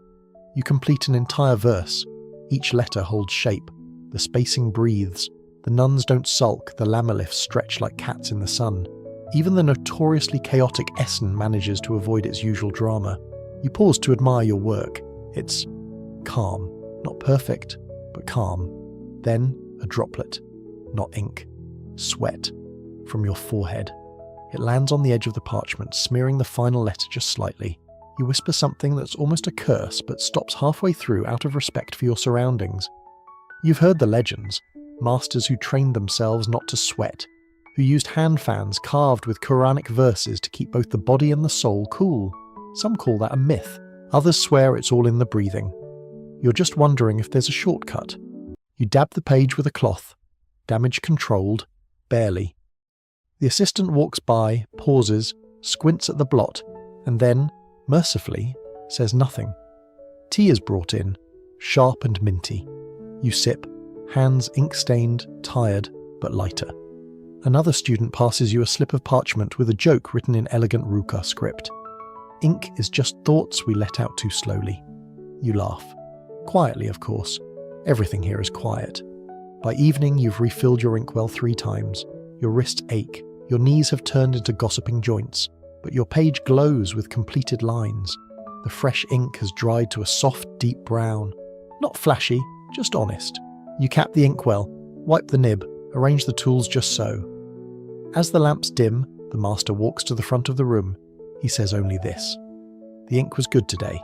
You complete an entire verse. Each letter holds shape. The spacing breathes. The nuns don't sulk, the lamellifs stretch like cats in the sun. Even the notoriously chaotic Essen manages to avoid its usual drama. You pause to admire your work. It's calm. Not perfect, but calm. Then, a droplet. Not ink. Sweat. From your forehead. It lands on the edge of the parchment, smearing the final letter just slightly. You whisper something that's almost a curse, but stops halfway through out of respect for your surroundings. You've heard the legends. Masters who trained themselves not to sweat, who used hand fans carved with Quranic verses to keep both the body and the soul cool. Some call that a myth. Others swear it's all in the breathing. You're just wondering if there's a shortcut. You dab the page with a cloth. Damage controlled. Barely. The assistant walks by, pauses, squints at the blot, and then, mercifully, says nothing. Tea is brought in, sharp and minty. You sip, hands ink-stained, tired, but lighter. Another student passes you a slip of parchment with a joke written in elegant Ruka script. Ink is just thoughts we let out too slowly. You laugh. Quietly, of course. Everything here is quiet. By evening, you've refilled your inkwell 3 times. Your wrists ache. Your knees have turned into gossiping joints. But your page glows with completed lines. The fresh ink has dried to a soft, deep brown. Not flashy, just honest. You cap the inkwell, wipe the nib, arrange the tools just so. As the lamps dim, the master walks to the front of the room. He says only this. The ink was good today.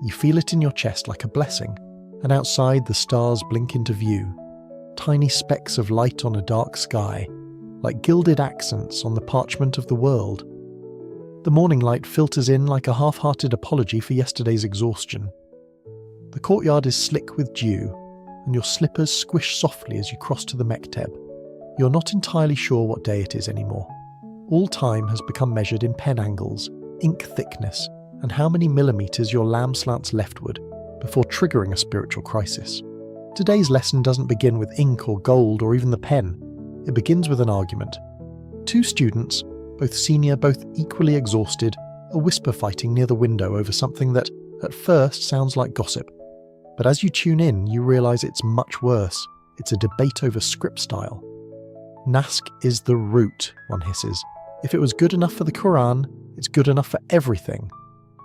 You feel it in your chest like a blessing, and outside the stars blink into view. Tiny specks of light on a dark sky, like gilded accents on the parchment of the world. The morning light filters in like a half-hearted apology for yesterday's exhaustion. The courtyard is slick with dew, and your slippers squish softly as you cross to the mekteb. You're not entirely sure what day it is anymore. All time has become measured in pen angles, ink thickness, and how many millimeters your lamb slants leftward before triggering a spiritual crisis. Today's lesson doesn't begin with ink or gold or even the pen. It begins with an argument. 2 students, both senior, both equally exhausted, are whisper fighting near the window over something that, at first, sounds like gossip. But as you tune in, you realise it's much worse. It's a debate over script style. Nask is the root, one hisses. If it was good enough for the Quran, it's good enough for everything.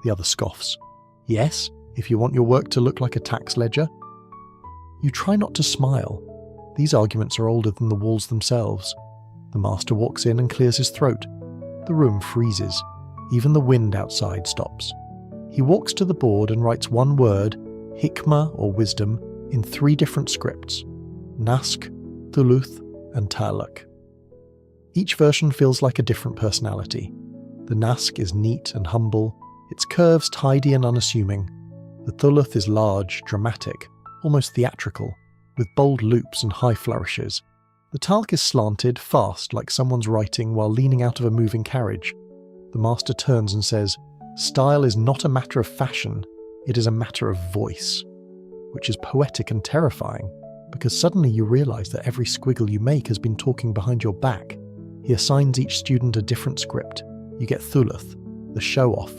The other scoffs. Yes, if you want your work to look like a tax ledger. You try not to smile. These arguments are older than the walls themselves. The master walks in and clears his throat. The room freezes. Even the wind outside stops. He walks to the board and writes one word, hikmah or wisdom, in 3 different scripts. Nask, Thuluth, and Talak. Each version feels like a different personality. The Nask is neat and humble, its curves tidy and unassuming. The Thuluth is large, dramatic, almost theatrical, with bold loops and high flourishes. The Talk is slanted, fast, like someone's writing while leaning out of a moving carriage. The master turns and says, "Style is not a matter of fashion, it is a matter of voice," which is poetic and terrifying, because suddenly you realise that every squiggle you make has been talking behind your back. He assigns each student a different script. You get Thuluth, the show-off.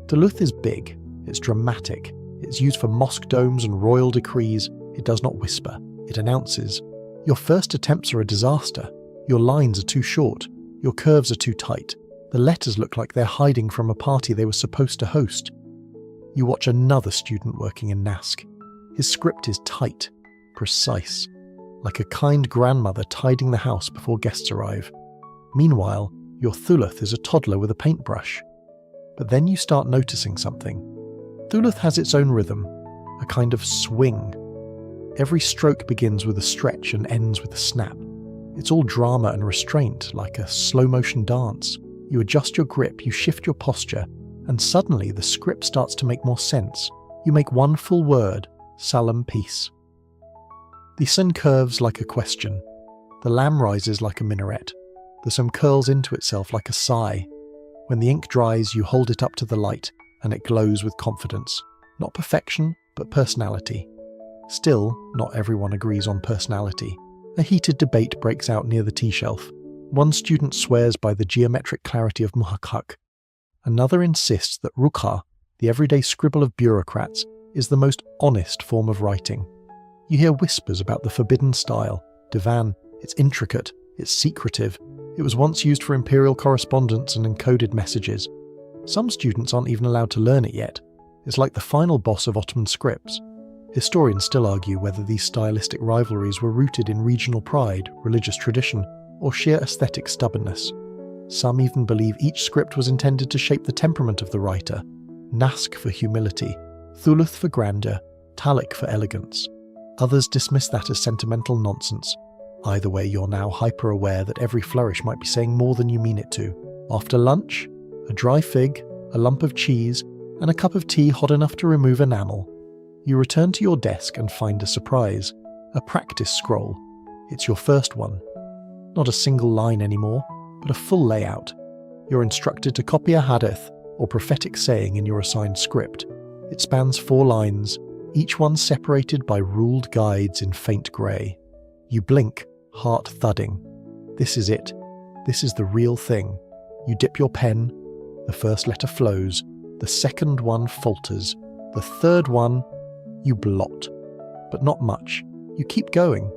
Thuluth is big, it's dramatic, it's used for mosque domes and royal decrees. It does not whisper, it announces. Your first attempts are a disaster. Your lines are too short, your curves are too tight. The letters look like they're hiding from a party they were supposed to host. You watch another student working in Nask. His script is tight, precise, like a kind grandmother tidying the house before guests arrive. Meanwhile, your Thuluth is a toddler with a paintbrush. But then you start noticing something. Thuluth has its own rhythm, a kind of swing. Every stroke begins with a stretch and ends with a snap. It's all drama and restraint, like a slow-motion dance. You adjust your grip, you shift your posture, and suddenly the script starts to make more sense. You make one full word, solemn peace. The sun curves like a question. The lamb rises like a minaret. The sun curls into itself like a sigh. When the ink dries, you hold it up to the light, and it glows with confidence. Not perfection, but personality. Still, not everyone agrees on personality. A heated debate breaks out near the tea shelf. One student swears by the geometric clarity of muhakkak. Another insists that Rukha the everyday scribble of bureaucrats, is the most honest form of writing. You hear whispers about the forbidden style, divan, it's intricate, it's secretive. It was once used for imperial correspondence and encoded messages. Some students aren't even allowed to learn it yet. It's like the final boss of Ottoman scripts. Historians still argue whether these stylistic rivalries were rooted in regional pride, religious tradition, or sheer aesthetic stubbornness. Some even believe each script was intended to shape the temperament of the writer. Naskh for humility, Thuluth for grandeur, Talik for elegance. Others dismiss that as sentimental nonsense. Either way, you're now hyper-aware that every flourish might be saying more than you mean it to. After lunch, a dry fig, a lump of cheese, and a cup of tea hot enough to remove enamel. You return to your desk and find a surprise. A practice scroll. It's your first one. Not a single line anymore, but a full layout. You're instructed to copy a hadith, or prophetic saying in your assigned script. It spans 4 lines, each one separated by ruled guides in faint grey. You blink, heart thudding. This is it. This is the real thing. You dip your pen. The first letter flows. The second one falters. The third one, you blot. But not much. You keep going.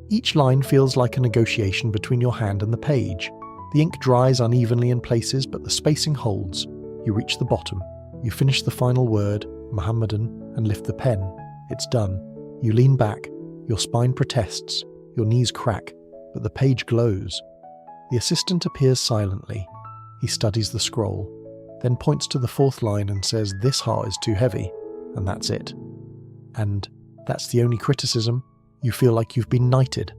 Each line feels like a negotiation between your hand and the page. The ink dries unevenly in places, but the spacing holds. You reach the bottom. You finish the final word, Muhammadan, and lift the pen. It's done. You lean back. Your spine protests. Your knees crack, but the page glows. The assistant appears silently. He studies the scroll, then points to the 4th line and says, "This heart is too heavy," and that's it. And that's the only criticism. You feel like you've been knighted.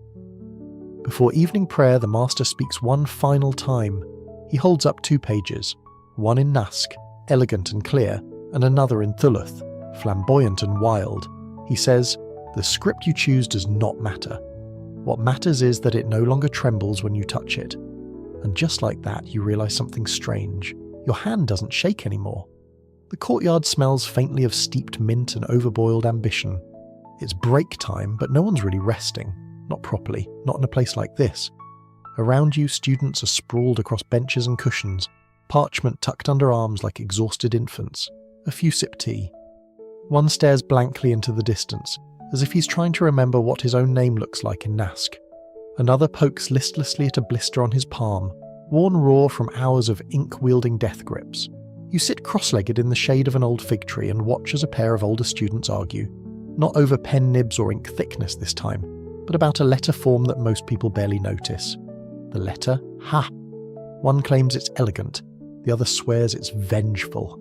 Before evening prayer, the master speaks one final time. He holds up 2 pages, one in Naskh, elegant and clear, and another in Thuluth, flamboyant and wild. He says, "The script you choose does not matter. What matters is that it no longer trembles when you touch it." And just like that, you realise something strange. Your hand doesn't shake anymore. The courtyard smells faintly of steeped mint and overboiled ambition. It's break time, but no one's really resting. Not properly, not in a place like this. Around you, students are sprawled across benches and cushions, parchment tucked under arms like exhausted infants. A few sip tea. One stares blankly into the distance, as if he's trying to remember what his own name looks like in Naskh. Another pokes listlessly at a blister on his palm, worn raw from hours of ink-wielding death grips. You sit cross-legged in the shade of an old fig tree and watch as a pair of older students argue. Not over pen nibs or ink thickness this time, but about a letter form that most people barely notice. The letter Ha. One claims it's elegant, the other swears it's vengeful.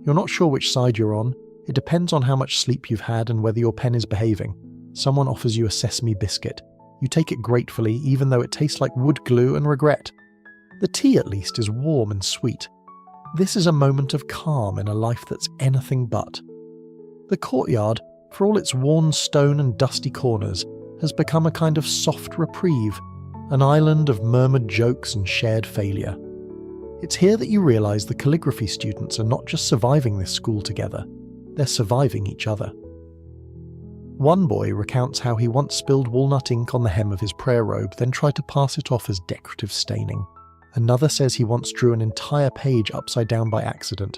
You're not sure which side you're on. It depends on how much sleep you've had and whether your pen is behaving. Someone offers you a sesame biscuit. You take it gratefully, even though it tastes like wood glue and regret. The tea, at least, is warm and sweet. This is a moment of calm in a life that's anything but. The courtyard, for all its worn stone and dusty corners, has become a kind of soft reprieve, an island of murmured jokes and shared failure. It's here that you realise the calligraphy students are not just surviving this school together, they're surviving each other. One boy recounts how he once spilled walnut ink on the hem of his prayer robe, then tried to pass it off as decorative staining. Another says he once drew an entire page upside down by accident,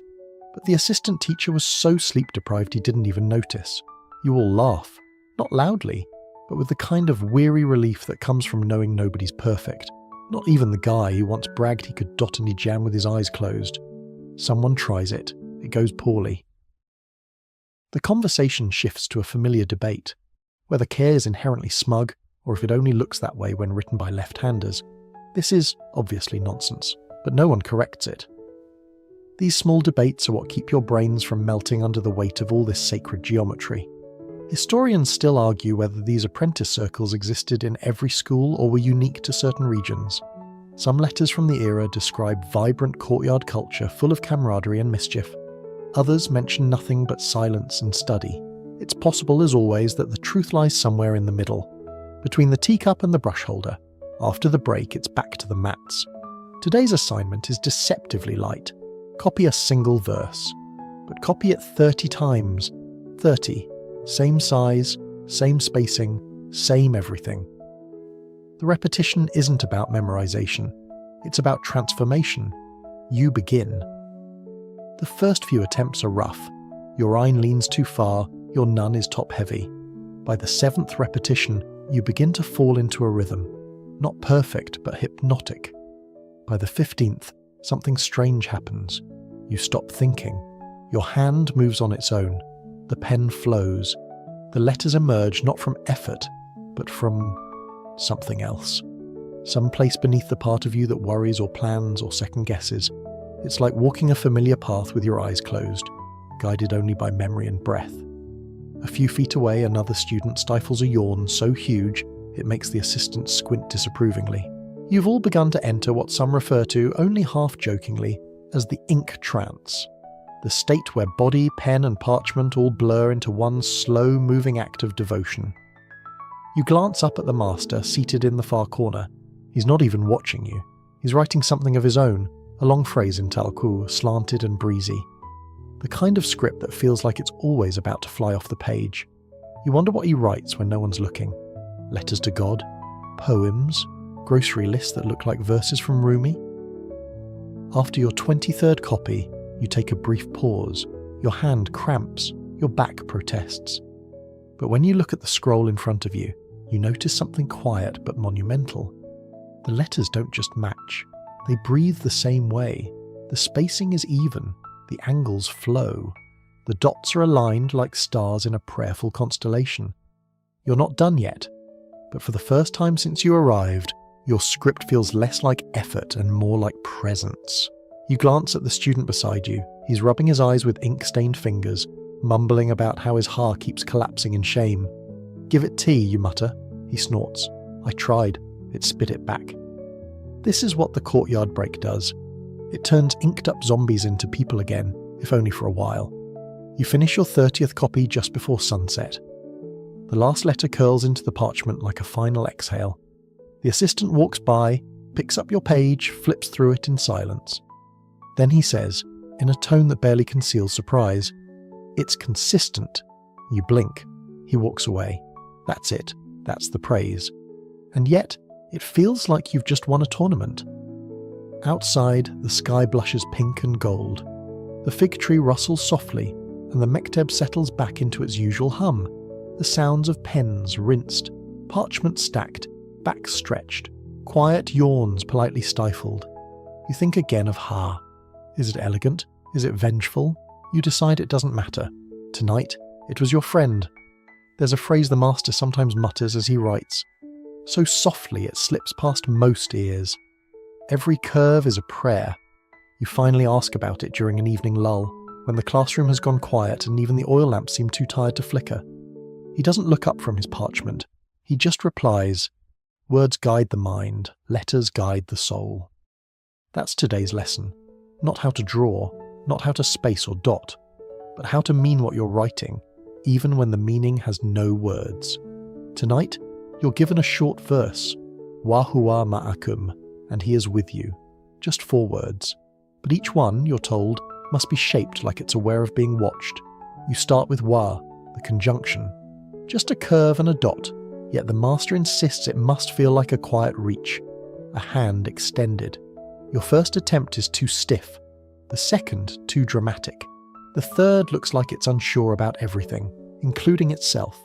but the assistant teacher was so sleep-deprived he didn't even notice. You all laugh, not loudly, but with the kind of weary relief that comes from knowing nobody's perfect. Not even the guy who once bragged he could dot any jam with his eyes closed. Someone tries it. It goes poorly. The conversation shifts to a familiar debate, whether care is inherently smug, or if it only looks that way when written by left-handers. This is obviously nonsense, but no one corrects it. These small debates are what keep your brains from melting under the weight of all this sacred geometry. Historians still argue whether these apprentice circles existed in every school or were unique to certain regions. Some letters from the era describe vibrant courtyard culture full of camaraderie and mischief. Others mention nothing but silence and study. It's possible, as always, that the truth lies somewhere in the middle, between the teacup and the brush holder. After the break, it's back to the mats. Today's assignment is deceptively light. Copy a single verse, but copy it 30 times. 30. Same size, same spacing, same everything. The repetition isn't about memorization. It's about transformation. You begin. The first few attempts are rough. Your ein leans too far, your nun is top-heavy. By the 7th repetition, you begin to fall into a rhythm. Not perfect, but hypnotic. By the 15th, something strange happens. You stop thinking. Your hand moves on its own. The pen flows. The letters emerge not from effort, but from something else. Some place beneath the part of you that worries or plans or second guesses. It's like walking a familiar path with your eyes closed, guided only by memory and breath. A few feet away, another student stifles a yawn so huge it makes the assistant squint disapprovingly. You've all begun to enter what some refer to, only half-jokingly, as the ink trance, the state where body, pen and parchment all blur into one slow-moving act of devotion. You glance up at the master, seated in the far corner. He's not even watching you. He's writing something of his own, a long phrase in Talku, slanted and breezy. The kind of script that feels like it's always about to fly off the page. You wonder what he writes when no one's looking. Letters to God? Poems? Grocery lists that look like verses from Rumi? After your 23rd copy, you take a brief pause. Your hand cramps, your back protests. But when you look at the scroll in front of you, you notice something quiet but monumental. The letters don't just match. They breathe the same way. The spacing is even. The angles flow. The dots are aligned like stars in a prayerful constellation. You're not done yet, but for the first time since you arrived, your script feels less like effort and more like presence. You glance at the student beside you. He's rubbing his eyes with ink-stained fingers, mumbling about how his heart keeps collapsing in shame. "Give it tea," you mutter. He snorts. "I tried. It spit it back." This is what the courtyard break does. It turns inked-up zombies into people again, if only for a while. You finish your 30th copy just before sunset. The last letter curls into the parchment like a final exhale. The assistant walks by, picks up your page, flips through it in silence. Then he says, in a tone that barely conceals surprise, "It's consistent." You blink. He walks away. That's it. That's the praise. And yet, it feels like you've just won a tournament. Outside, the sky blushes pink and gold. The fig tree rustles softly, and the mekteb settles back into its usual hum. The sounds of pens rinsed, parchment stacked, back stretched, quiet yawns politely stifled. You think again of Ha. Is it elegant? Is it vengeful? You decide it doesn't matter. Tonight, it was your friend. There's a phrase the master sometimes mutters as he writes. So softly it slips past most ears. Every curve is a prayer. You finally ask about it during an evening lull, when the classroom has gone quiet and even the oil lamps seem too tired to flicker. He doesn't look up from his parchment. He just replies, "Words guide the mind, letters guide the soul." That's today's lesson. Not how to draw, not how to space or dot, but how to mean what you're writing, even when the meaning has no words. Tonight, you're given a short verse, "Wa huwa ma'akum," and he is with you. Just 4 words. But each one, you're told, must be shaped like it's aware of being watched. You start with wa, the conjunction. Just a curve and a dot, yet the master insists it must feel like a quiet reach, a hand extended. Your first attempt is too stiff, the second too dramatic. The third looks like it's unsure about everything, including itself.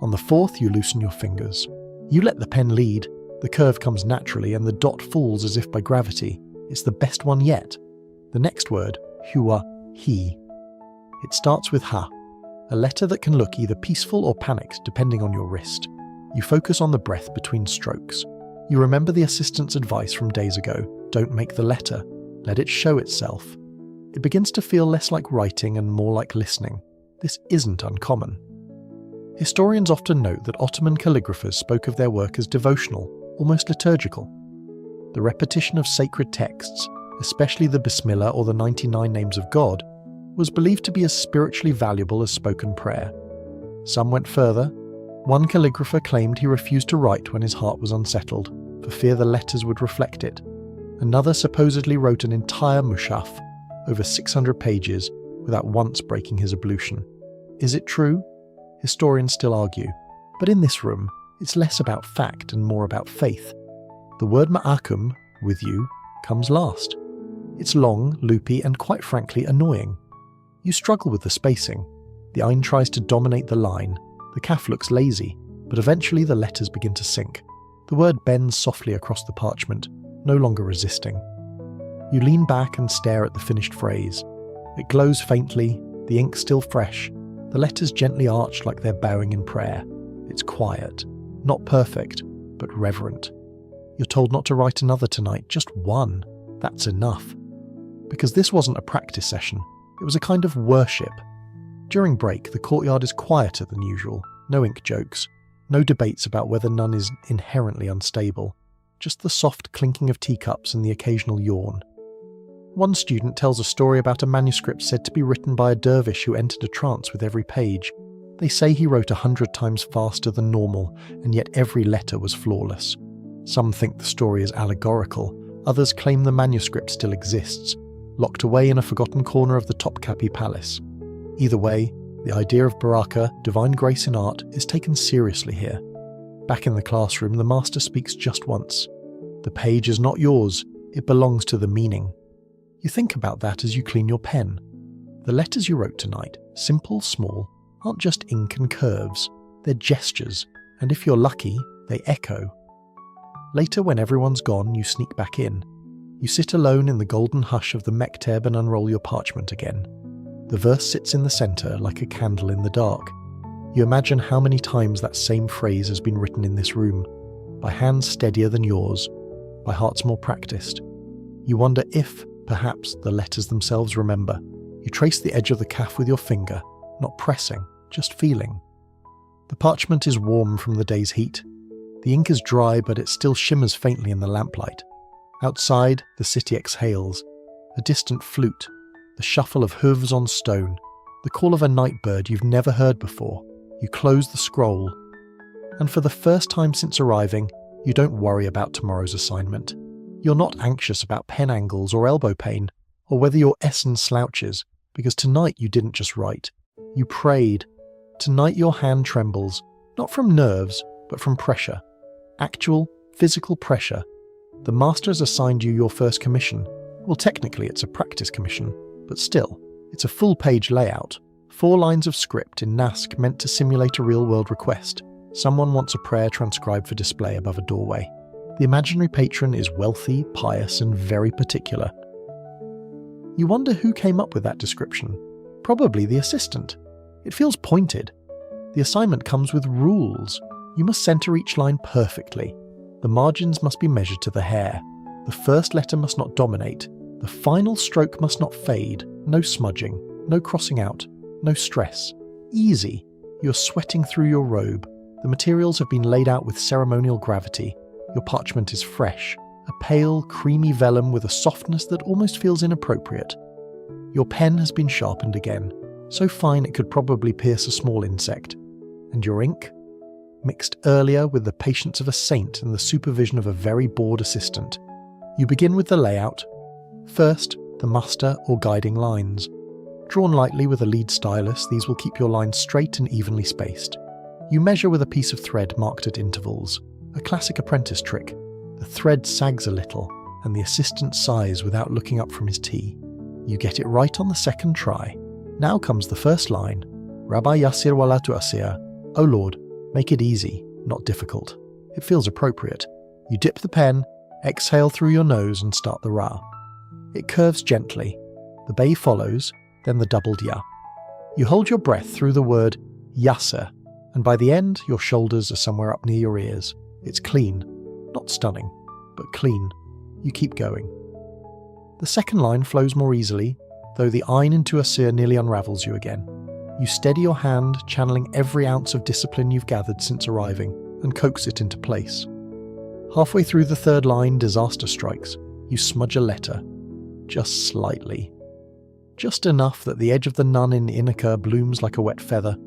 On the 4th, you loosen your fingers. You let the pen lead. The curve comes naturally and the dot falls as if by gravity. It's the best one yet. The next word, huwa, he. It starts with ha, a letter that can look either peaceful or panicked depending on your wrist. You focus on the breath between strokes. You remember the assistant's advice from days ago, don't make the letter, let it show itself. It begins to feel less like writing and more like listening. This isn't uncommon. Historians often note that Ottoman calligraphers spoke of their work as devotional, almost liturgical. The repetition of sacred texts, especially the Bismillah or the 99 names of God, was believed to be as spiritually valuable as spoken prayer. Some went further. One calligrapher claimed he refused to write when his heart was unsettled, for fear the letters would reflect it. Another supposedly wrote an entire mushaf, over 600 pages, without once breaking his ablution. Is it true? Historians still argue. But in this room, it's less about fact and more about faith. The word ma'akum, with you, comes last. It's long, loopy, and quite frankly annoying. You struggle with the spacing. The ein tries to dominate the line. The kaf looks lazy, but eventually the letters begin to sink. The word bends softly across the parchment, no longer resisting. You lean back and stare at the finished phrase. It glows faintly, the ink still fresh, the letters gently arched like they're bowing in prayer. It's quiet, not perfect, but reverent. You're told not to write another tonight, just one. That's enough. Because this wasn't a practice session, it was a kind of worship. During break, the courtyard is quieter than usual, no ink jokes, no debates about whether none is inherently unstable, just the soft clinking of teacups and the occasional yawn. One student tells a story about a manuscript said to be written by a dervish who entered a trance with every page. They say he wrote 100 times faster than normal, and yet every letter was flawless. Some think the story is allegorical, others claim the manuscript still exists, locked away in a forgotten corner of the Topkapi Palace. Either way, the idea of baraka, divine grace in art, is taken seriously here. Back in the classroom, the master speaks just once. The page is not yours, it belongs to the meaning. You think about that as you clean your pen. The letters you wrote tonight, simple, small, aren't just ink and curves, they're gestures, and if you're lucky, they echo. Later, when everyone's gone, you sneak back in. You sit alone in the golden hush of the mekteb and unroll your parchment again. The verse sits in the centre like a candle in the dark. You imagine how many times that same phrase has been written in this room, by hands steadier than yours, by hearts more practiced. You wonder if, perhaps, the letters themselves remember. You trace the edge of the kaf with your finger, not pressing, just feeling. The parchment is warm from the day's heat. The ink is dry, but it still shimmers faintly in the lamplight. Outside, the city exhales. A distant flute, the shuffle of hooves on stone, the call of a night bird you've never heard before. You close the scroll. And for the first time since arriving, you don't worry about tomorrow's assignment. You're not anxious about pen angles or elbow pain, or whether your Essen slouches, because tonight you didn't just write. You prayed. Tonight your hand trembles, not from nerves, but from pressure. Actual, physical pressure. The master has assigned you your first commission. Well, technically it's a practice commission, but still, it's a full-page layout. 4 lines of script in Nask meant to simulate a real-world request. Someone wants a prayer transcribed for display above a doorway. The imaginary patron is wealthy, pious, and very particular. You wonder who came up with that description. Probably the assistant. It feels pointed. The assignment comes with rules. You must center each line perfectly. The margins must be measured to the hair. The first letter must not dominate. The final stroke must not fade. No smudging, no crossing out, no stress. Easy. You're sweating through your robe. The materials have been laid out with ceremonial gravity. Your parchment is fresh, a pale, creamy vellum with a softness that almost feels inappropriate. Your pen has been sharpened again, so fine it could probably pierce a small insect. And your ink? Mixed earlier with the patience of a saint and the supervision of a very bored assistant. You begin with the layout. First, the muster or guiding lines. Drawn lightly with a lead stylus, these will keep your lines straight and evenly spaced. You measure with a piece of thread marked at intervals. A classic apprentice trick. The thread sags a little, and the assistant sighs without looking up from his tea. You get it right on the second try. Now comes the first line. Rabbi Yasir wala tu'asir. Oh Lord, make it easy, not difficult. It feels appropriate. You dip the pen, exhale through your nose and start the ra. It curves gently. The bay follows, then the doubled ya. You hold your breath through the word yasser, and by the end, your shoulders are somewhere up near your ears. It's clean. Not stunning, but clean. You keep going. The second line flows more easily, though the ein into asir nearly unravels you again. You steady your hand, channeling every ounce of discipline you've gathered since arriving, and coax it into place. Halfway through the third line, disaster strikes. You smudge a letter. Just slightly. Just enough that the edge of the nun in Inaka blooms like a wet feather.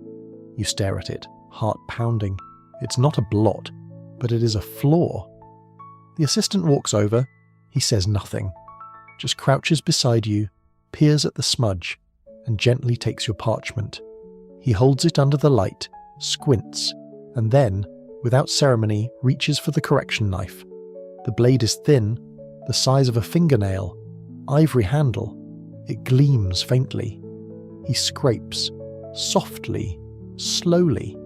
You stare at it, heart pounding. It's not a blot, but it is a flaw. The assistant walks over. He says nothing, just crouches beside you, peers at the smudge, and gently takes your parchment. He holds it under the light, squints, and then, without ceremony, reaches for the correction knife. The blade is thin, the size of a fingernail, ivory handle. It gleams faintly. He scrapes, softly, slowly.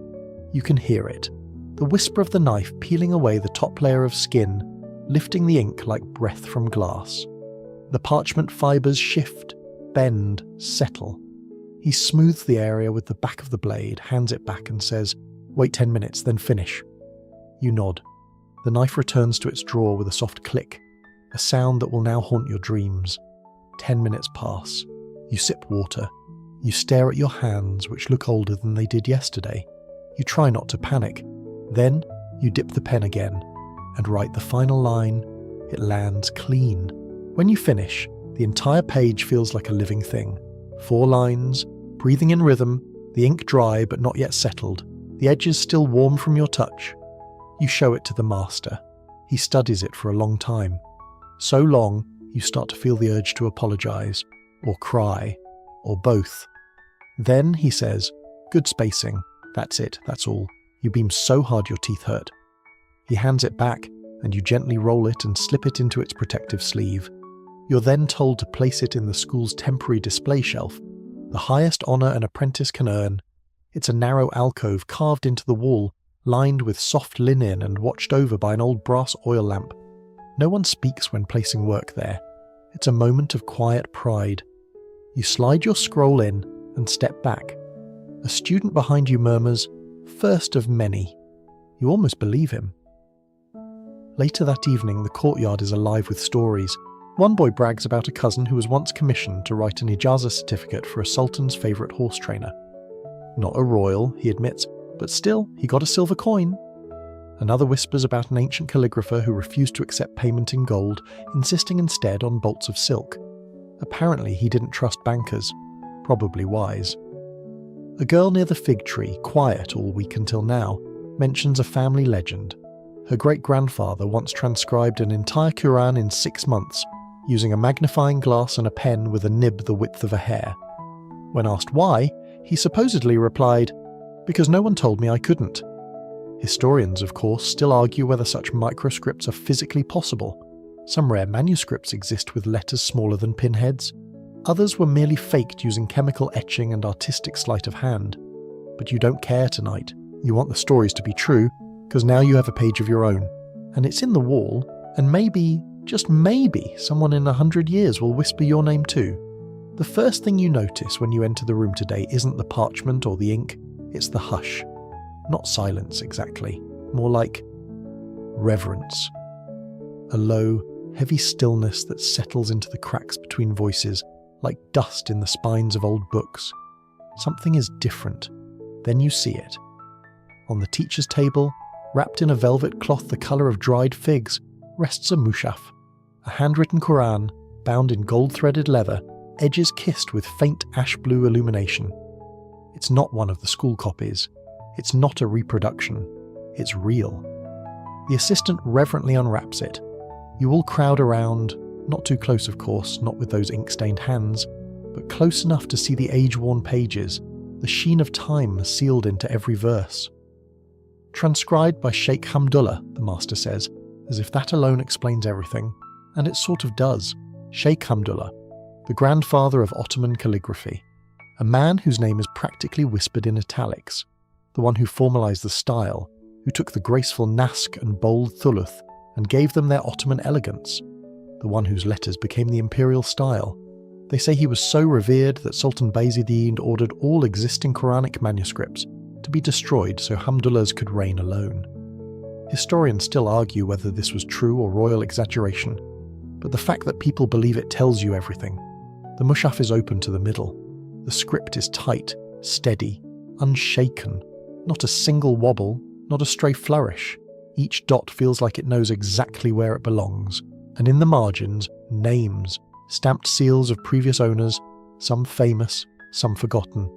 You can hear it, the whisper of the knife peeling away the top layer of skin, lifting the ink like breath from glass. The parchment fibres shift, bend, settle. He smooths the area with the back of the blade, hands it back and says, "Wait 10 minutes, then finish." You nod. The knife returns to its drawer with a soft click, a sound that will now haunt your dreams. 10 minutes pass. You sip water. You stare at your hands, which look older than they did yesterday. You try not to panic. Then you dip the pen again and write the final line. It lands clean. When you finish, the entire page feels like a living thing. 4 lines, breathing in rhythm, the ink dry but not yet settled, the edges still warm from your touch. You show it to the master. He studies it for a long time. So long, you start to feel the urge to apologize, or cry, or both. Then he says, "Good spacing. That's it, that's all. You beam so hard your teeth hurt." He hands it back, and you gently roll it and slip it into its protective sleeve. You're then told to place it in the school's temporary display shelf, the highest honour an apprentice can earn. It's a narrow alcove carved into the wall, lined with soft linen and watched over by an old brass oil lamp. No one speaks when placing work there. It's a moment of quiet pride. You slide your scroll in and step back. A student behind you murmurs, "First of many." You almost believe him. Later that evening, the courtyard is alive with stories. One boy brags about a cousin who was once commissioned to write an ijazah certificate for a sultan's favourite horse trainer. Not a royal, he admits, but still, he got a silver coin. Another whispers about an ancient calligrapher who refused to accept payment in gold, insisting instead on bolts of silk. Apparently he didn't trust bankers. Probably wise. A girl near the fig tree, quiet all week until now, mentions a family legend. Her great-grandfather once transcribed an entire Quran in 6 months, using a magnifying glass and a pen with a nib the width of a hair. When asked why, he supposedly replied, "Because no one told me I couldn't." Historians, of course, still argue whether such microscripts are physically possible. Some rare manuscripts exist with letters smaller than pinheads. Others were merely faked using chemical etching and artistic sleight of hand. But you don't care tonight. You want the stories to be true, because now you have a page of your own. And it's in the wall, and maybe, just maybe, someone in 100 years will whisper your name too. The first thing you notice when you enter the room today isn't the parchment or the ink, it's the hush. Not silence exactly, more like reverence. A low, heavy stillness that settles into the cracks between voices, like dust in the spines of old books. Something is different. Then you see it. On the teacher's table, wrapped in a velvet cloth the colour of dried figs, rests a mushaf, a handwritten Quran, bound in gold-threaded leather, edges kissed with faint ash-blue illumination. It's not one of the school copies. It's not a reproduction. It's real. The assistant reverently unwraps it. You all crowd around, not too close of course, not with those ink-stained hands, but close enough to see the age-worn pages, the sheen of time sealed into every verse. Transcribed by Sheikh Hamdullah, the master says, as if that alone explains everything, and it sort of does. Sheikh Hamdullah, the grandfather of Ottoman calligraphy, a man whose name is practically whispered in italics, the one who formalised the style, who took the graceful nask and bold thuluth and gave them their Ottoman elegance, the one whose letters became the imperial style. They say he was so revered that Sultan Bayezid ordered all existing Quranic manuscripts to be destroyed so Hamdullah's could reign alone. Historians still argue whether this was true or royal exaggeration, but the fact that people believe it tells you everything. The mushaf is open to the middle. The script is tight, steady, unshaken. Not a single wobble, not a stray flourish. Each dot feels like it knows exactly where it belongs. And in the margins, names, stamped seals of previous owners, some famous, some forgotten.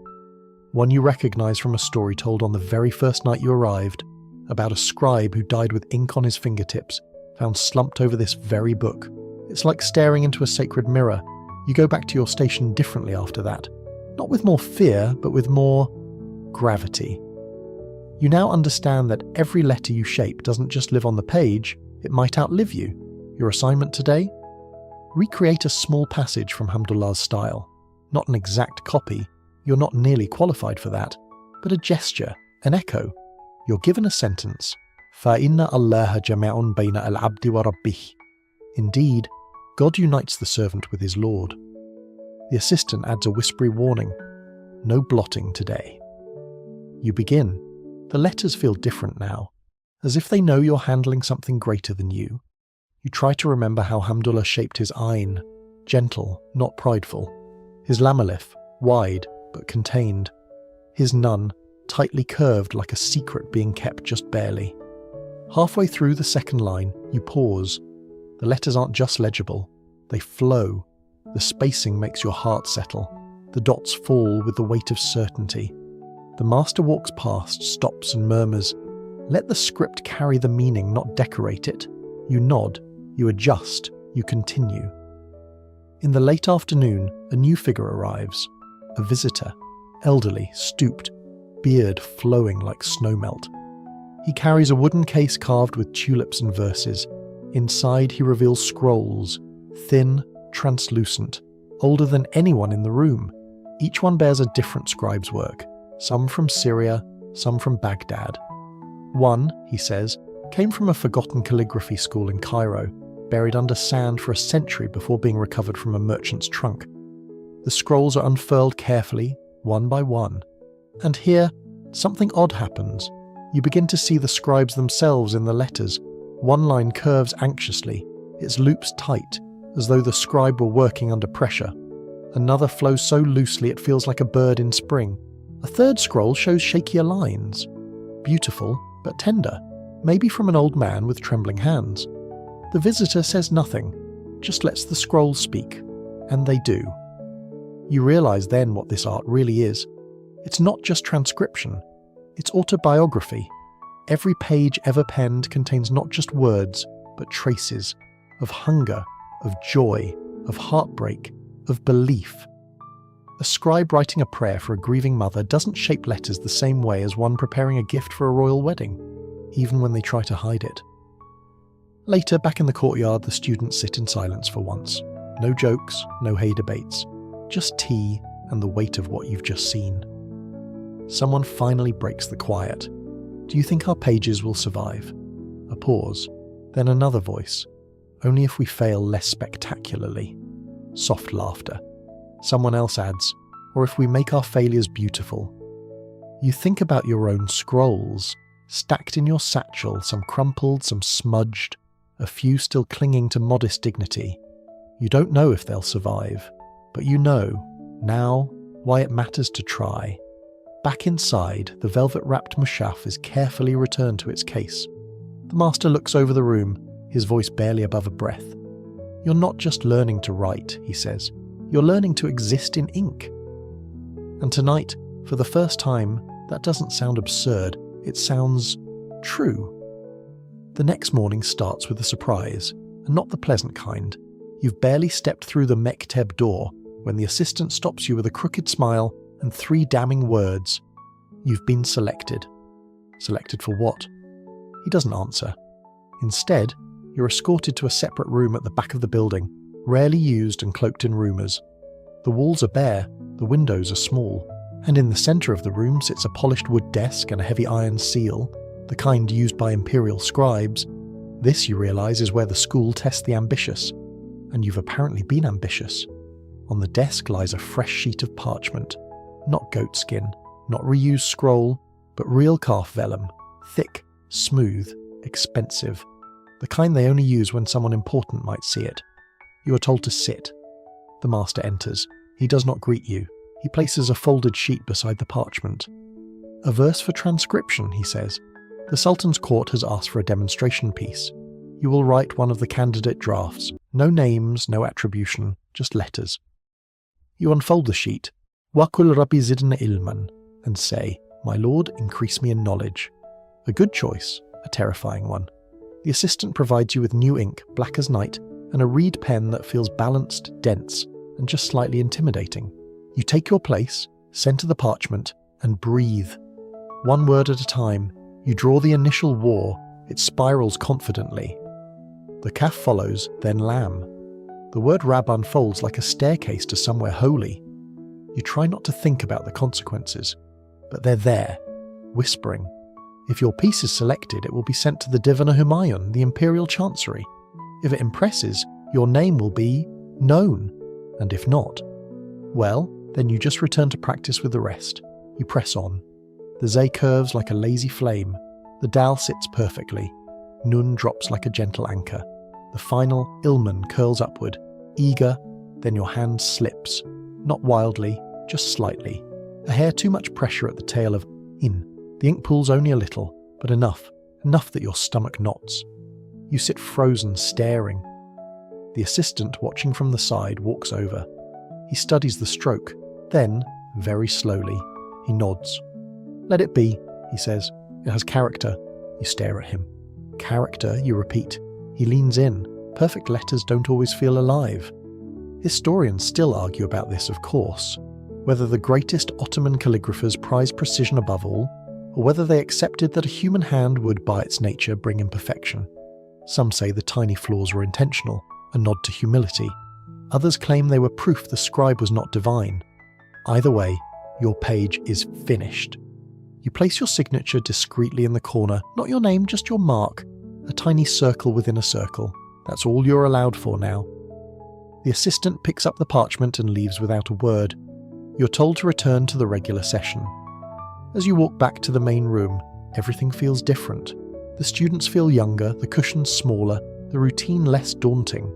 One you recognise from a story told on the very first night you arrived, about a scribe who died with ink on his fingertips, found slumped over this very book. It's like staring into a sacred mirror. You go back to your station differently after that. Not with more fear, but with more gravity. You now understand that every letter you shape doesn't just live on the page, it might outlive you. Your assignment today? Recreate a small passage from Hamdullah's style. Not an exact copy, you're not nearly qualified for that, but a gesture, an echo. You're given a sentence. فَإِنَّ اللَّهَ جَمَعٌ بَيْنَ الْعَبْدِ وَرَبِّهِ. Indeed, God unites the servant with his Lord. The assistant adds a whispery warning. No blotting today. You begin. The letters feel different now, as if they know you're handling something greater than you. You try to remember how Hamdullah shaped his ayn, gentle, not prideful. His lam alif, wide but contained. His nun, tightly curved like a secret being kept just barely. Halfway through the second line, you pause. The letters aren't just legible, they flow. The spacing makes your heart settle. The dots fall with the weight of certainty. The master walks past, stops and murmurs, "Let the script carry the meaning, not decorate it." You nod, you adjust, you continue. In the late afternoon, a new figure arrives. A visitor, elderly, stooped, beard flowing like snowmelt. He carries a wooden case carved with tulips and verses. Inside he reveals scrolls, thin, translucent, older than anyone in the room. Each one bears a different scribe's work, some from Syria, some from Baghdad. One, he says, came from a forgotten calligraphy school in Cairo, buried under sand for a century before being recovered from a merchant's trunk. The scrolls are unfurled carefully, one by one. And here, something odd happens. You begin to see the scribes themselves in the letters. One line curves anxiously, its loops tight, as though the scribe were working under pressure. Another flows so loosely it feels like a bird in spring. A third scroll shows shakier lines. Beautiful, but tender, maybe from an old man with trembling hands. The visitor says nothing, just lets the scrolls speak. And they do. You realise then what this art really is. It's not just transcription, it's autobiography. Every page ever penned contains not just words, but traces of hunger, of joy, of heartbreak, of belief. A scribe writing a prayer for a grieving mother doesn't shape letters the same way as one preparing a gift for a royal wedding, even when they try to hide it. Later, back in the courtyard, the students sit in silence for once. No jokes, no hay debates, just tea and the weight of what you've just seen. Someone finally breaks the quiet. Do you think our pages will survive? A pause, then another voice. Only if we fail less spectacularly. Soft laughter. Someone else adds, or if we make our failures beautiful. You think about your own scrolls, stacked in your satchel, some crumpled, some smudged, a few still clinging to modest dignity. You don't know if they'll survive, but you know, now, why it matters to try. Back inside, the velvet-wrapped mushaf is carefully returned to its case. The master looks over the room, his voice barely above a breath. You're not just learning to write, he says. You're learning to exist in ink. And tonight, for the first time, that doesn't sound absurd, it sounds true. The next morning starts with a surprise, and not the pleasant kind. You've barely stepped through the mekteb door when the assistant stops you with a crooked smile and 3 damning words. You've been selected. Selected for what? He doesn't answer. Instead, you're escorted to a separate room at the back of the building, rarely used and cloaked in rumours. The walls are bare, the windows are small, and in the centre of the room sits a polished wood desk and a heavy iron seal, the kind used by imperial scribes. This, you realise, is where the school tests the ambitious. And you've apparently been ambitious. On the desk lies a fresh sheet of parchment. Not goat skin, not reused scroll, but real calf vellum, thick, smooth, expensive. The kind they only use when someone important might see it. You are told to sit. The master enters. He does not greet you. He places a folded sheet beside the parchment. A verse for transcription, he says. The Sultan's court has asked for a demonstration piece. You will write one of the candidate drafts. No names, no attribution, just letters. You unfold the sheet, Waqul Rabbi Zidna Ilman, and say, My Lord, increase me in knowledge. A good choice, a terrifying one. The assistant provides you with new ink, black as night, and a reed pen that feels balanced, dense, and just slightly intimidating. You take your place, center the parchment, and breathe. One word at a time, you draw the initial war. It spirals confidently. The kaf follows, then lam. The word Rab unfolds like a staircase to somewhere holy. You try not to think about the consequences, but they're there, whispering. If your piece is selected, it will be sent to the Divana Humayun, the Imperial Chancery. If it impresses, your name will be known. And if not, well, then you just return to practice with the rest. You press on. The Zay curves like a lazy flame. The Dal sits perfectly. Nun drops like a gentle anchor. The final Ilman curls upward, eager, then your hand slips. Not wildly, just slightly. A hair too much pressure at the tail of In. The ink pools only a little, but enough that your stomach knots. You sit frozen, staring. The assistant, watching from the side, walks over. He studies the stroke. Then, very slowly, he nods. Let it be, he says. It has character. You stare at him. Character, you repeat. He leans in. Perfect letters don't always feel alive. Historians still argue about this, of course. Whether the greatest Ottoman calligraphers prize precision above all, or whether they accepted that a human hand would, by its nature, bring imperfection. Some say the tiny flaws were intentional, a nod to humility. Others claim they were proof the scribe was not divine. Either way, your page is finished. You place your signature discreetly in the corner, not your name, just your mark, a tiny circle within a circle. That's all you're allowed for now. The assistant picks up the parchment and leaves without a word. You're told to return to the regular session. As you walk back to the main room, everything feels different. The students feel younger, the cushions smaller, the routine less daunting.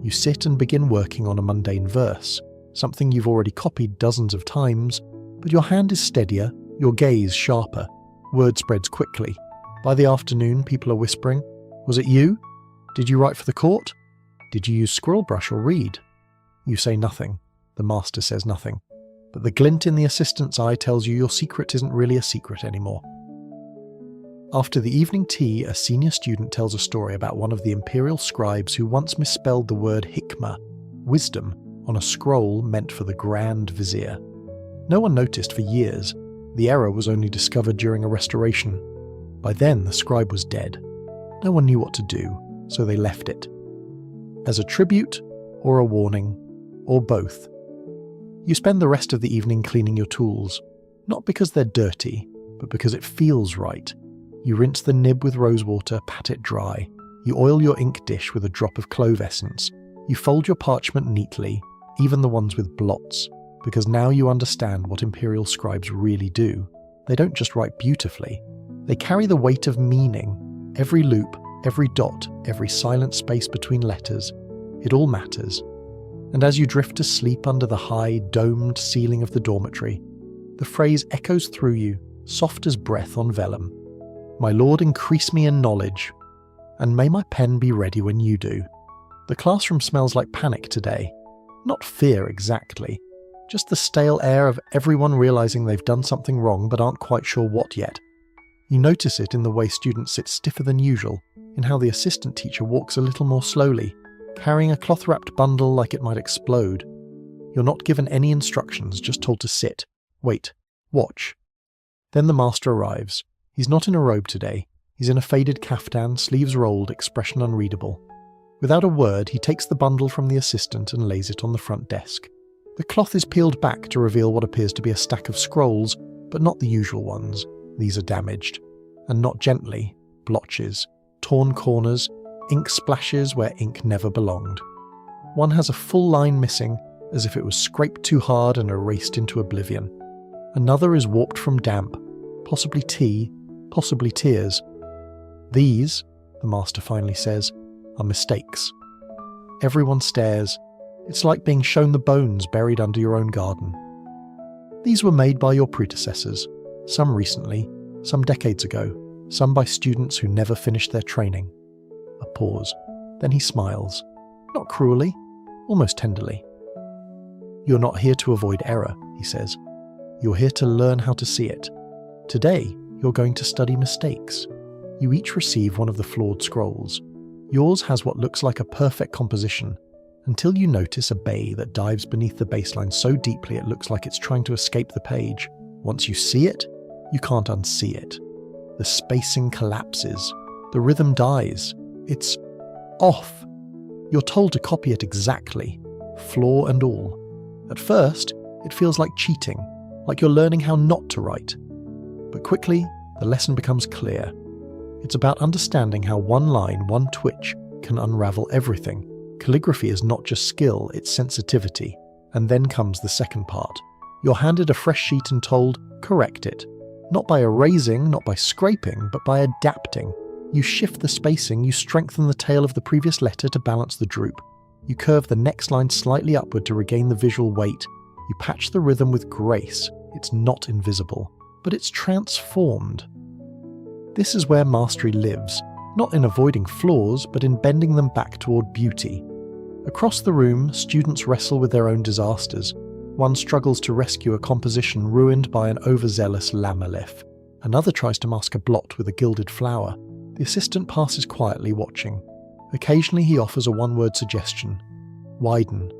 You sit and begin working on a mundane verse, something you've already copied dozens of times, but your hand is steadier, your gaze sharper. Word spreads quickly. By the afternoon, people are whispering, "Was it you? Did you write for the court? Did you use squirrel brush or reed?" You say nothing. The master says nothing. But the glint in the assistant's eye tells you your secret isn't really a secret anymore. After the evening tea, a senior student tells a story about one of the imperial scribes who once misspelled the word hikmah, wisdom, on a scroll meant for the Grand Vizier. No one noticed for years. The error was only discovered during a restoration. By then, the scribe was dead. No one knew what to do, so they left it. As a tribute, or a warning, or both. You spend the rest of the evening cleaning your tools, not because they're dirty, but because it feels right. You rinse the nib with rosewater, pat it dry. You oil your ink dish with a drop of clove essence. You fold your parchment neatly, even the ones with blots, because now you understand what imperial scribes really do. They don't just write beautifully. They carry the weight of meaning. Every loop, every dot, every silent space between letters. It all matters. And as you drift to sleep under the high, domed ceiling of the dormitory, the phrase echoes through you, soft as breath on vellum. My lord, increase me in knowledge, and may my pen be ready when you do. The classroom smells like panic today. Not fear exactly, just the stale air of everyone realizing they've done something wrong but aren't quite sure what yet. You notice it in the way students sit stiffer than usual, in how the assistant teacher walks a little more slowly, carrying a cloth-wrapped bundle like it might explode. You're not given any instructions, just told to sit, wait, watch. Then the master arrives. He's not in a robe today. He's in a faded kaftan, sleeves rolled, expression unreadable. Without a word, he takes the bundle from the assistant and lays it on the front desk. The cloth is peeled back to reveal what appears to be a stack of scrolls, but not the usual ones. These are damaged. And not gently. Blotches. Torn corners. Ink splashes where ink never belonged. One has a full line missing, as if it was scraped too hard and erased into oblivion. Another is warped from damp, possibly tea, possibly tears. These, the master finally says, are mistakes. Everyone stares. It's like being shown the bones buried under your own garden. These were made by your predecessors, some recently, some decades ago, some by students who never finished their training. A pause. Then he smiles. Not cruelly, almost tenderly. You're not here to avoid error, he says. You're here to learn how to see it. Today, you're going to study mistakes. You each receive one of the flawed scrolls. Yours has what looks like a perfect composition, until you notice a bay that dives beneath the baseline so deeply it looks like it's trying to escape the page. Once you see it, you can't unsee it. The spacing collapses. The rhythm dies. It's off. You're told to copy it exactly, flaw and all. At first, it feels like cheating, like you're learning how not to write. But quickly, the lesson becomes clear. It's about understanding how one line, one twitch, can unravel everything. Calligraphy is not just skill, it's sensitivity. And then comes the second part. You're handed a fresh sheet and told, correct it. Not by erasing, not by scraping, but by adapting. You shift the spacing, you strengthen the tail of the previous letter to balance the droop. You curve the next line slightly upward to regain the visual weight. You patch the rhythm with grace. It's not invisible, but it's transformed. This is where mastery lives, not in avoiding flaws, but in bending them back toward beauty. Across the room, students wrestle with their own disasters. One struggles to rescue a composition ruined by an overzealous lamellif. Another tries to mask a blot with a gilded flower. The assistant passes quietly, watching. Occasionally he offers a one-word suggestion. Widen.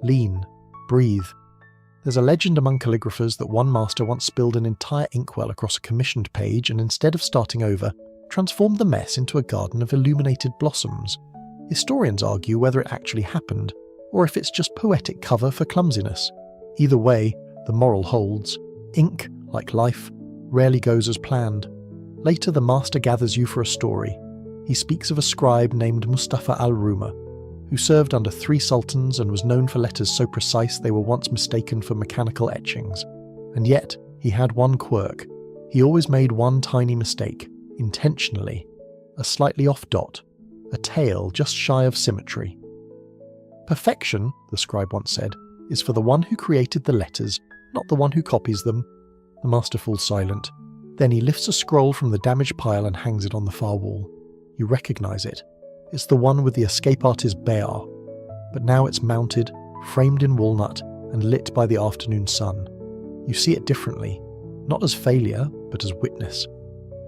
Lean. Breathe. There's a legend among calligraphers that one master once spilled an entire inkwell across a commissioned page and instead of starting over, transformed the mess into a garden of illuminated blossoms. Historians argue whether it actually happened, or if it's just poetic cover for clumsiness. Either way, the moral holds. Ink, like life, rarely goes as planned. Later the master gathers you for a story. He speaks of a scribe named Mustafa al-Ruma, who served under 3 sultans and was known for letters so precise they were once mistaken for mechanical etchings. And yet, he had one quirk. He always made one tiny mistake, intentionally. A slightly off dot. A tail just shy of symmetry. Perfection, the scribe once said, is for the one who created the letters, not the one who copies them. The master falls silent. Then he lifts a scroll from the damaged pile and hangs it on the far wall. You recognize it. It's the one with the escape artist Bayar. But now it's mounted, framed in walnut, and lit by the afternoon sun. You see it differently, not as failure, but as witness.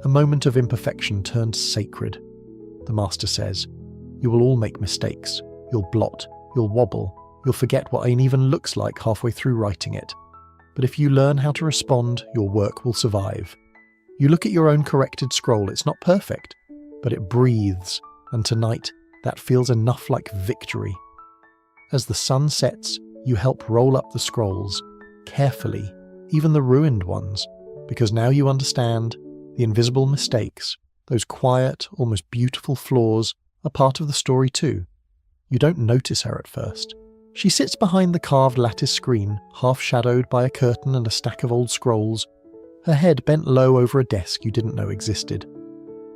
A moment of imperfection turned sacred. The master says, you will all make mistakes. You'll blot, you'll wobble, you'll forget what it even looks like halfway through writing it. But if you learn how to respond, your work will survive. You look at your own corrected scroll, it's not perfect, but it breathes, and tonight, that feels enough like victory. As the sun sets, you help roll up the scrolls, carefully, even the ruined ones, because now you understand the invisible mistakes, those quiet, almost beautiful flaws, are part of the story too. You don't notice her at first. She sits behind the carved lattice screen, half shadowed by a curtain and a stack of old scrolls, her head bent low over a desk you didn't know existed.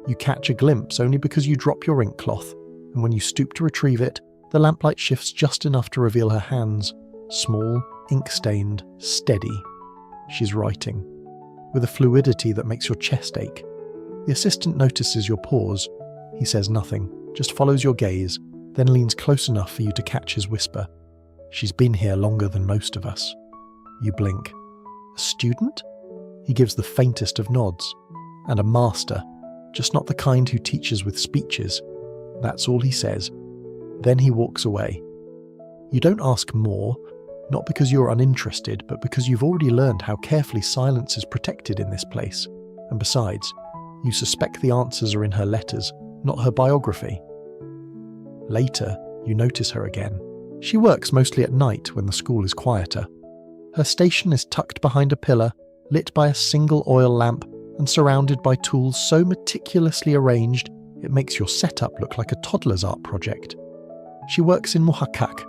You catch a glimpse only because you drop your ink cloth, and when you stoop to retrieve it, the lamplight shifts just enough to reveal her hands, small, ink-stained, steady. She's writing, with a fluidity that makes your chest ache. The assistant notices your pause. He says nothing, just follows your gaze, then leans close enough for you to catch his whisper. She's been here longer than most of us. You blink. A student? He gives the faintest of nods. And a master, just not the kind who teaches with speeches. That's all he says. Then he walks away. You don't ask more, not because you're uninterested, but because you've already learned how carefully silence is protected in this place. And besides, you suspect the answers are in her letters, not her biography. Later, you notice her again. She works mostly at night when the school is quieter. Her station is tucked behind a pillar, lit by a single oil lamp, and surrounded by tools so meticulously arranged it makes your setup look like a toddler's art project. She works in muhakkak,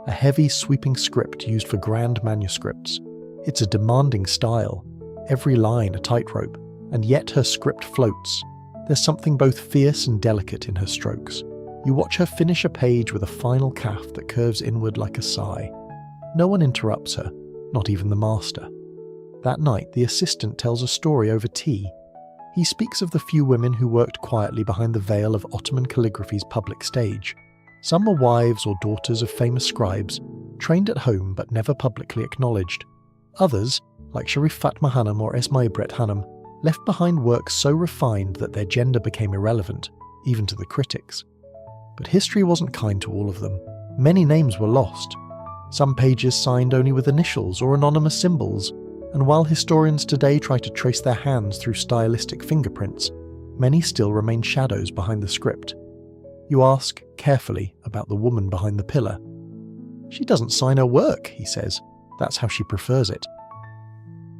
a heavy, sweeping script used for grand manuscripts. It's a demanding style, every line a tightrope, and yet her script floats. There's something both fierce and delicate in her strokes. You watch her finish a page with a final calf that curves inward like a sigh. No one interrupts her, not even the master. That night, the assistant tells a story over tea. He speaks of the few women who worked quietly behind the veil of Ottoman calligraphy's public stage. Some were wives or daughters of famous scribes, trained at home but never publicly acknowledged. Others, like Sharif Fatma Hanum or Esma Ibret Hanum, left behind work so refined that their gender became irrelevant, even to the critics. But history wasn't kind to all of them. Many names were lost. Some pages signed only with initials or anonymous symbols, and while historians today try to trace their hands through stylistic fingerprints, many still remain shadows behind the script. You ask, carefully, about the woman behind the pillar. She doesn't sign her work, he says. That's how she prefers it.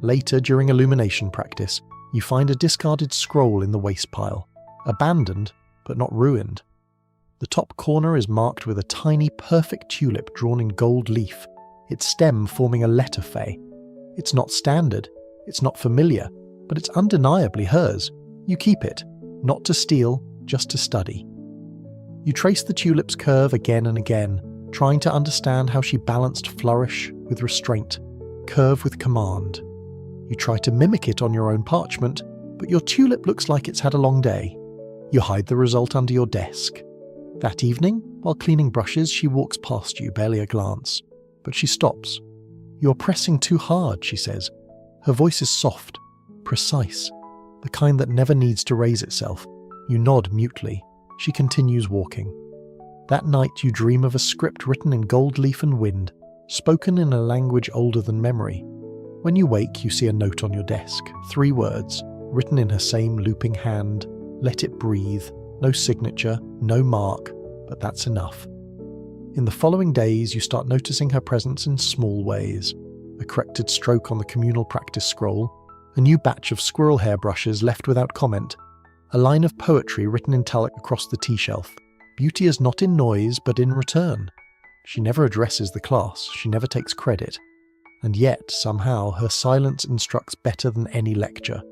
Later, during illumination practice, you find a discarded scroll in the waste pile. Abandoned, but not ruined. The top corner is marked with a tiny, perfect tulip drawn in gold leaf, its stem forming a letter Fae. It's not standard, it's not familiar, but it's undeniably hers. You keep it, not to steal, just to study. You trace the tulip's curve again and again, trying to understand how she balanced flourish with restraint, curve with command. You try to mimic it on your own parchment, but your tulip looks like it's had a long day. You hide the result under your desk. That evening, while cleaning brushes, she walks past you, barely a glance. But she stops. You're pressing too hard, she says. Her voice is soft, precise, the kind that never needs to raise itself. You nod mutely. She continues walking. That night you dream of a script written in gold leaf and wind, spoken in a language older than memory. When you wake, you see a note on your desk, 3 words, written in her same looping hand. Let it breathe. No signature, no mark, but that's enough. In the following days, you start noticing her presence in small ways. A corrected stroke on the communal practice scroll, a new batch of squirrel hair brushes left without comment, a line of poetry written in italic across the tea shelf. Beauty is not in noise, but in return. She never addresses the class, she never takes credit. And yet, somehow, her silence instructs better than any lecture.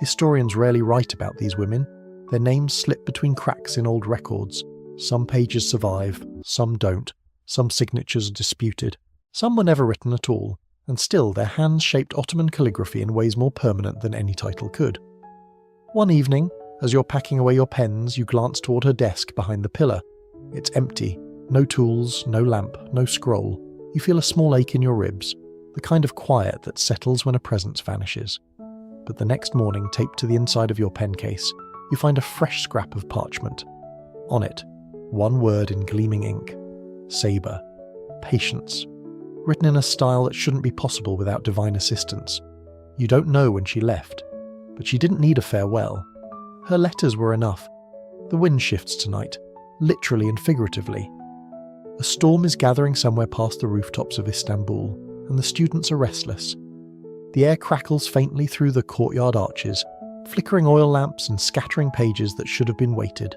Historians rarely write about these women. Their names slip between cracks in old records. Some pages survive, some don't. Some signatures are disputed. Some were never written at all, and still their hands shaped Ottoman calligraphy in ways more permanent than any title could. One evening, as you're packing away your pens, you glance toward her desk behind the pillar. It's empty. No tools, no lamp, no scroll. You feel a small ache in your ribs, the kind of quiet that settles when a presence vanishes. But the next morning, taped to the inside of your pen case, you find a fresh scrap of parchment. On it, 1 word in gleaming ink. Sabre. Patience. Written in a style that shouldn't be possible without divine assistance. You don't know when she left, but she didn't need a farewell. Her letters were enough. The wind shifts tonight, literally and figuratively. A storm is gathering somewhere past the rooftops of Istanbul, and the students are restless. The air crackles faintly through the courtyard arches, flickering oil lamps and scattering pages that should have been weighted.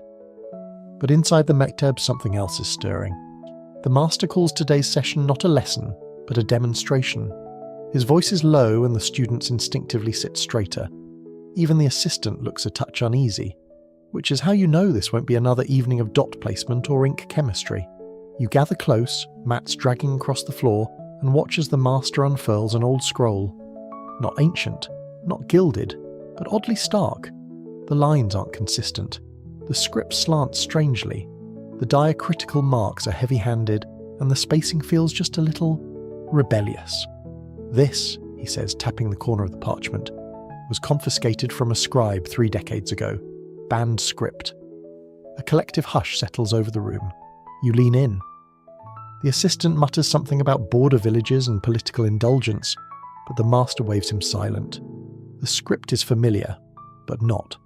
But inside the mekteb, something else is stirring. The master calls today's session not a lesson, but a demonstration. His voice is low and the students instinctively sit straighter. Even the assistant looks a touch uneasy, which is how you know this won't be another evening of dot placement or ink chemistry. You gather close, mats dragging across the floor, and watch as the master unfurls an old scroll. Not ancient, not gilded, but oddly stark. The lines aren't consistent. The script slants strangely. The diacritical marks are heavy-handed, and the spacing feels just a little rebellious. This, he says, tapping the corner of the parchment, was confiscated from a scribe 3 decades ago. Banned script. A collective hush settles over the room. You lean in. The assistant mutters something about border villages and political indulgence, but the master waves him silent. The script is familiar, but not.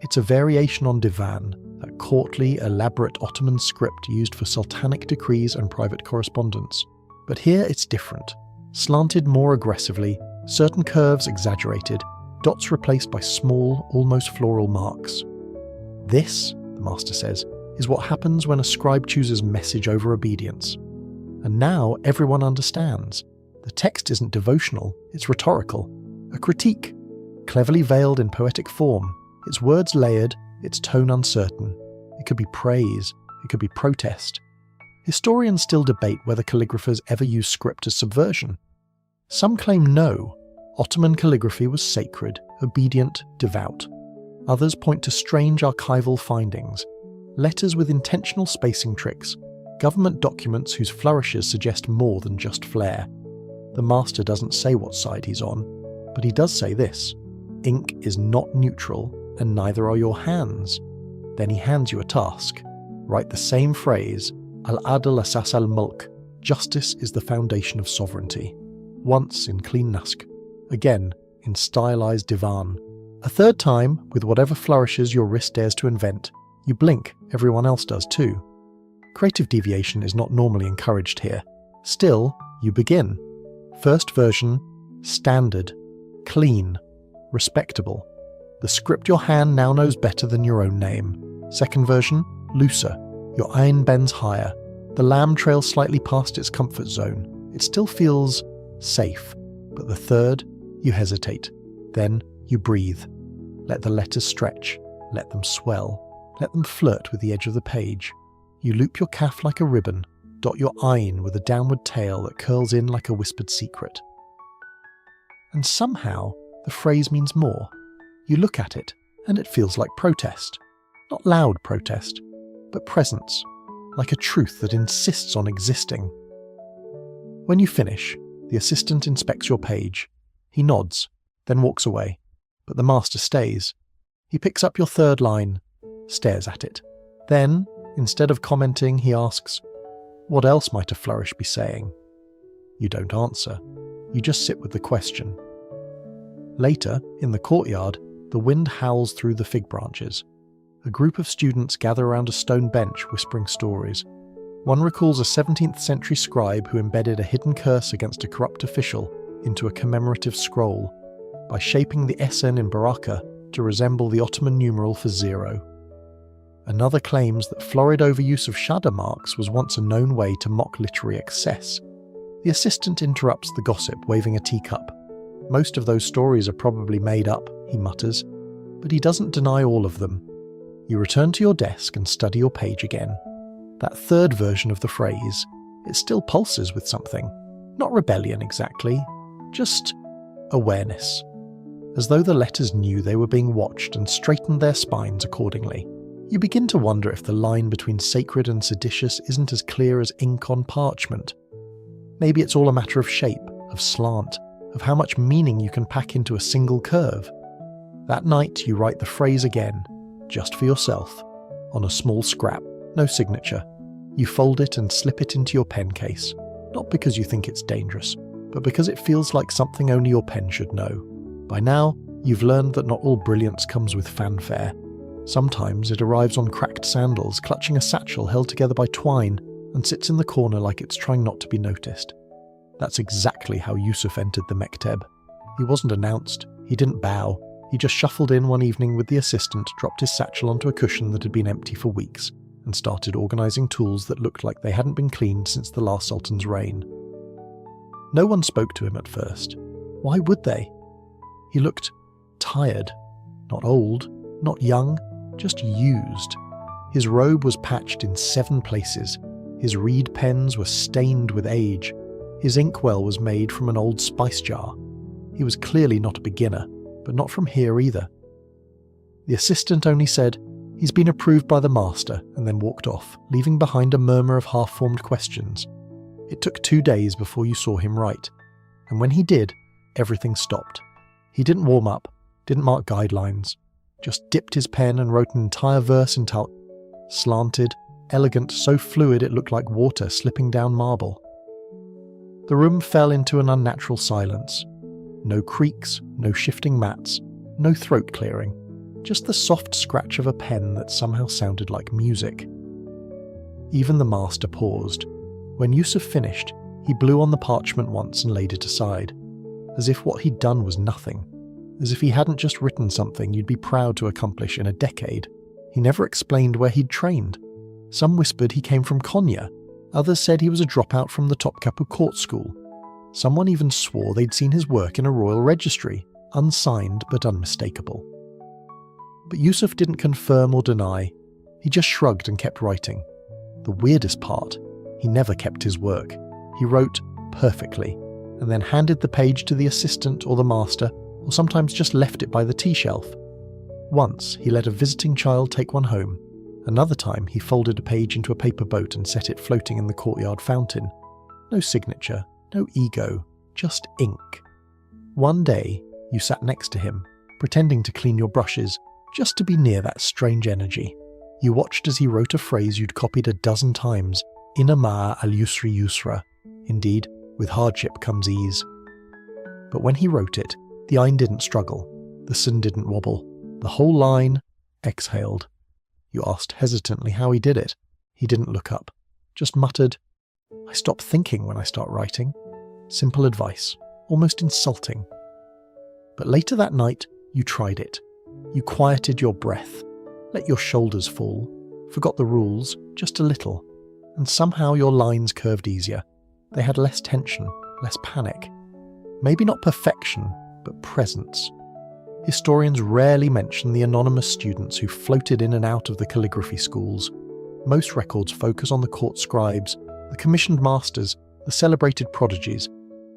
It's a variation on divan, that courtly, elaborate Ottoman script used for sultanic decrees and private correspondence. But here it's different. Slanted more aggressively, certain curves exaggerated, dots replaced by small, almost floral marks. This, the master says, is what happens when a scribe chooses message over obedience. And now everyone understands. The text isn't devotional, it's rhetorical. A critique, cleverly veiled in poetic form, its words layered, its tone uncertain. It could be praise, it could be protest. Historians still debate whether calligraphers ever used script as subversion. Some claim no. Ottoman calligraphy was sacred, obedient, devout. Others point to strange archival findings. Letters with intentional spacing tricks, government documents whose flourishes suggest more than just flair. The master doesn't say what side he's on, but he does say this: ink is not neutral, and neither are your hands. Then he hands you a task. Write the same phrase, al-adl asas al-mulk, justice is the foundation of sovereignty. Once in clean nusk, again in stylized divan. A third time with whatever flourishes your wrist dares to invent, You blink, everyone else does too. Creative deviation is not normally encouraged here. Still, you begin. First version, standard, clean, respectable. The script your hand now knows better than your own name. Second version, looser. Your ein bends higher. The lamb trails slightly past its comfort zone. It still feels safe. But the third, you hesitate. Then you breathe. Let the letters stretch. Let them swell. Let them flirt with the edge of the page. You loop your calf like a ribbon. Dot your ein with a downward tail that curls in like a whispered secret. And somehow, the phrase means more. You look at it, and it feels like protest. Not loud protest, but presence, like a truth that insists on existing. When you finish, the assistant inspects your page. He nods, then walks away, but the master stays. He picks up your third line, stares at it. Then, instead of commenting, he asks, "What else might a flourish be saying?" You don't answer. You just sit with the question. Later, in the courtyard, the wind howls through the fig branches. A group of students gather around a stone bench whispering stories. One recalls a 17th century scribe who embedded a hidden curse against a corrupt official into a commemorative scroll by shaping the SN in Baraka to resemble the Ottoman numeral for 0. Another claims that florid overuse of shudder marks was once a known way to mock literary excess. The assistant interrupts the gossip, waving a teacup. Most of those stories are probably made up, he mutters, but he doesn't deny all of them. You return to your desk and study your page again. That third version of the phrase, it still pulses with something. Not rebellion exactly, just awareness. As though the letters knew they were being watched and straightened their spines accordingly. You begin to wonder if the line between sacred and seditious isn't as clear as ink on parchment. Maybe it's all a matter of shape, of slant, of how much meaning you can pack into a single curve. That night you write the phrase again, just for yourself, on a small scrap, no signature. You fold it and slip it into your pen case, not because you think it's dangerous, but because it feels like something only your pen should know. By now, you've learned that not all brilliance comes with fanfare. Sometimes it arrives on cracked sandals, clutching a satchel held together by twine, and sits in the corner like it's trying not to be noticed. That's exactly how Yusuf entered the mekteb. He wasn't announced, he didn't bow, he just shuffled in one evening with the assistant, dropped his satchel onto a cushion that had been empty for weeks, and started organising tools that looked like they hadn't been cleaned since the last sultan's reign. No one spoke to him at first. Why would they? He looked tired, not old, not young, just used. His robe was patched in 7 places. His reed pens were stained with age. His inkwell was made from an old spice jar. He was clearly not a beginner, but not from here either. The assistant only said, "He's been approved by the master," and then walked off, leaving behind a murmur of half-formed questions. It took 2 days before you saw him write, and when he did, everything stopped. He didn't warm up, didn't mark guidelines, just dipped his pen and wrote an entire verse in slanted, elegant, so fluid it looked like water slipping down marble. The room fell into an unnatural silence. No creaks, no shifting mats, no throat clearing, just the soft scratch of a pen that somehow sounded like music. Even the master paused. When Yusuf finished, he blew on the parchment once and laid it aside, as if what he'd done was nothing, as if he hadn't just written something you'd be proud to accomplish in a decade. He never explained where he'd trained. Some whispered he came from Konya, others said he was a dropout from the Topkapi court school. Someone even swore they'd seen his work in a royal registry, unsigned but unmistakable. But Yusuf didn't confirm or deny, he just shrugged and kept writing. The weirdest part, he never kept his work. He wrote perfectly, and then handed the page to the assistant or the master, or sometimes just left it by the tea shelf. Once, he let a visiting child take one home. Another time, he folded a page into a paper boat and set it floating in the courtyard fountain. No signature, no ego, just ink. One day, you sat next to him, pretending to clean your brushes, just to be near that strange energy. You watched as he wrote a phrase you'd copied a dozen times, Inna ma'a al-yusri yusra. Indeed, with hardship comes ease. But when he wrote it, the ein didn't struggle, the sin didn't wobble. The whole line exhaled. You asked hesitantly how he did it. He didn't look up, just muttered, "I stop thinking when I start writing." Simple advice, almost insulting. But later that night, you tried it. You quieted your breath, let your shoulders fall, forgot the rules, just a little, and somehow your lines curved easier. They had less tension, less panic. Maybe not perfection, but presence. Historians rarely mention the anonymous students who floated in and out of the calligraphy schools. Most records focus on the court scribes, the commissioned masters, the celebrated prodigies,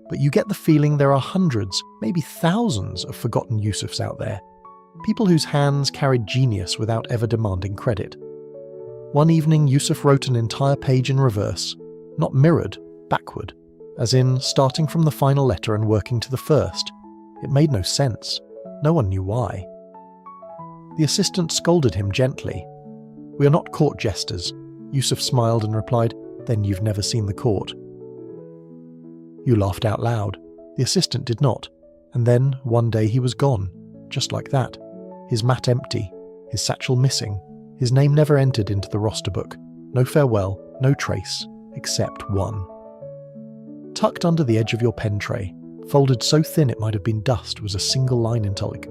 but you get the feeling there are hundreds, maybe thousands of forgotten Yusufs out there, people whose hands carried genius without ever demanding credit. One evening, Yusuf wrote an entire page in reverse, not mirrored, backward, as in starting from the final letter and working to the first. It made no sense. No one knew why. The assistant scolded him gently. "We are not court jesters." Yusuf smiled and replied, "Then you've never seen the court." You laughed out loud. The assistant did not. And then, one day he was gone, just like that. His mat empty, his satchel missing, his name never entered into the roster book. No farewell, no trace, except one. Tucked under the edge of your pen tray, folded so thin it might have been dust, was a single line in italic,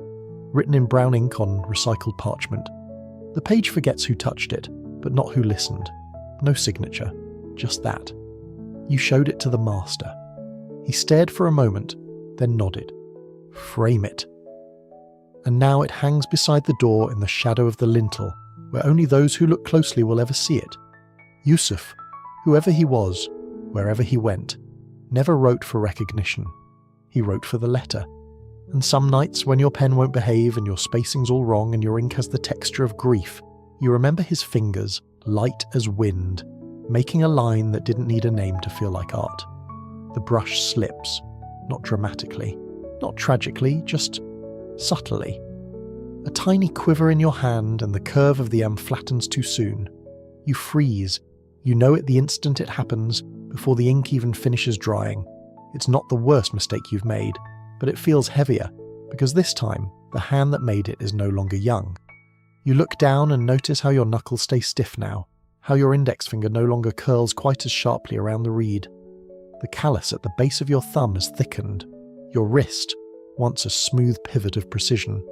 written in brown ink on recycled parchment. The page forgets who touched it, but not who listened. No signature, just that. You showed it to the master. He stared for a moment, then nodded. "Frame it." And now it hangs beside the door in the shadow of the lintel, where only those who look closely will ever see it. Yusuf, whoever he was, wherever he went, never wrote for recognition. He wrote for the letter. And some nights when your pen won't behave and your spacing's all wrong and your ink has the texture of grief, you remember his fingers, light as wind, making a line that didn't need a name to feel like art. The brush slips, not dramatically, not tragically, just subtly. A tiny quiver in your hand and the curve of the M flattens too soon. You freeze. You know it the instant it happens, before the ink even finishes drying. It's not the worst mistake you've made, but it feels heavier, because this time, the hand that made it is no longer young. You look down and notice how your knuckles stay stiff now, how your index finger no longer curls quite as sharply around the reed. The callus at the base of your thumb has thickened. Your wrist, once a smooth pivot of precision,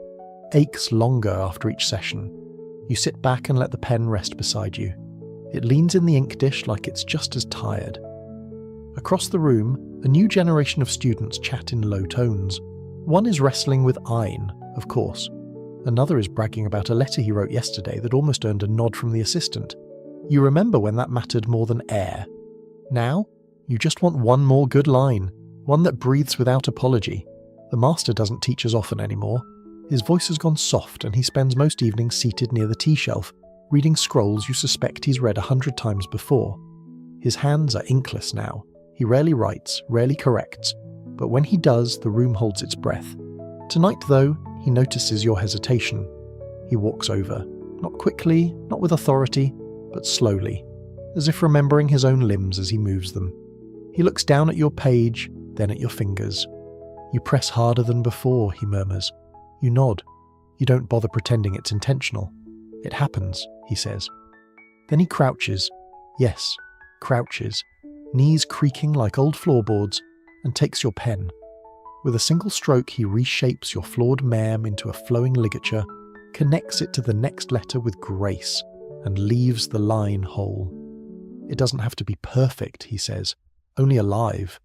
aches longer after each session. You sit back and let the pen rest beside you. It leans in the ink dish like it's just as tired. Across the room, a new generation of students chat in low tones. One is wrestling with Ein, of course. Another is bragging about a letter he wrote yesterday that almost earned a nod from the assistant. You remember when that mattered more than air. Now, you just want one more good line, one that breathes without apology. The master doesn't teach as often anymore. His voice has gone soft and he spends most evenings seated near the tea shelf, reading scrolls you suspect he's read 100 times before. His hands are inkless now. He rarely writes, rarely corrects, but when he does, the room holds its breath. Tonight, though, he notices your hesitation. He walks over, not quickly, not with authority, but slowly, as if remembering his own limbs as he moves them. He looks down at your page, then at your fingers. "You press harder than before," he murmurs. You nod. You don't bother pretending it's intentional. "It happens," he says. Then he crouches. Yes, crouches, knees creaking like old floorboards, and takes your pen. With a single stroke, he reshapes your flawed mem into a flowing ligature, connects it to the next letter with grace, and leaves the line whole. "It doesn't have to be perfect," he says, "only alive."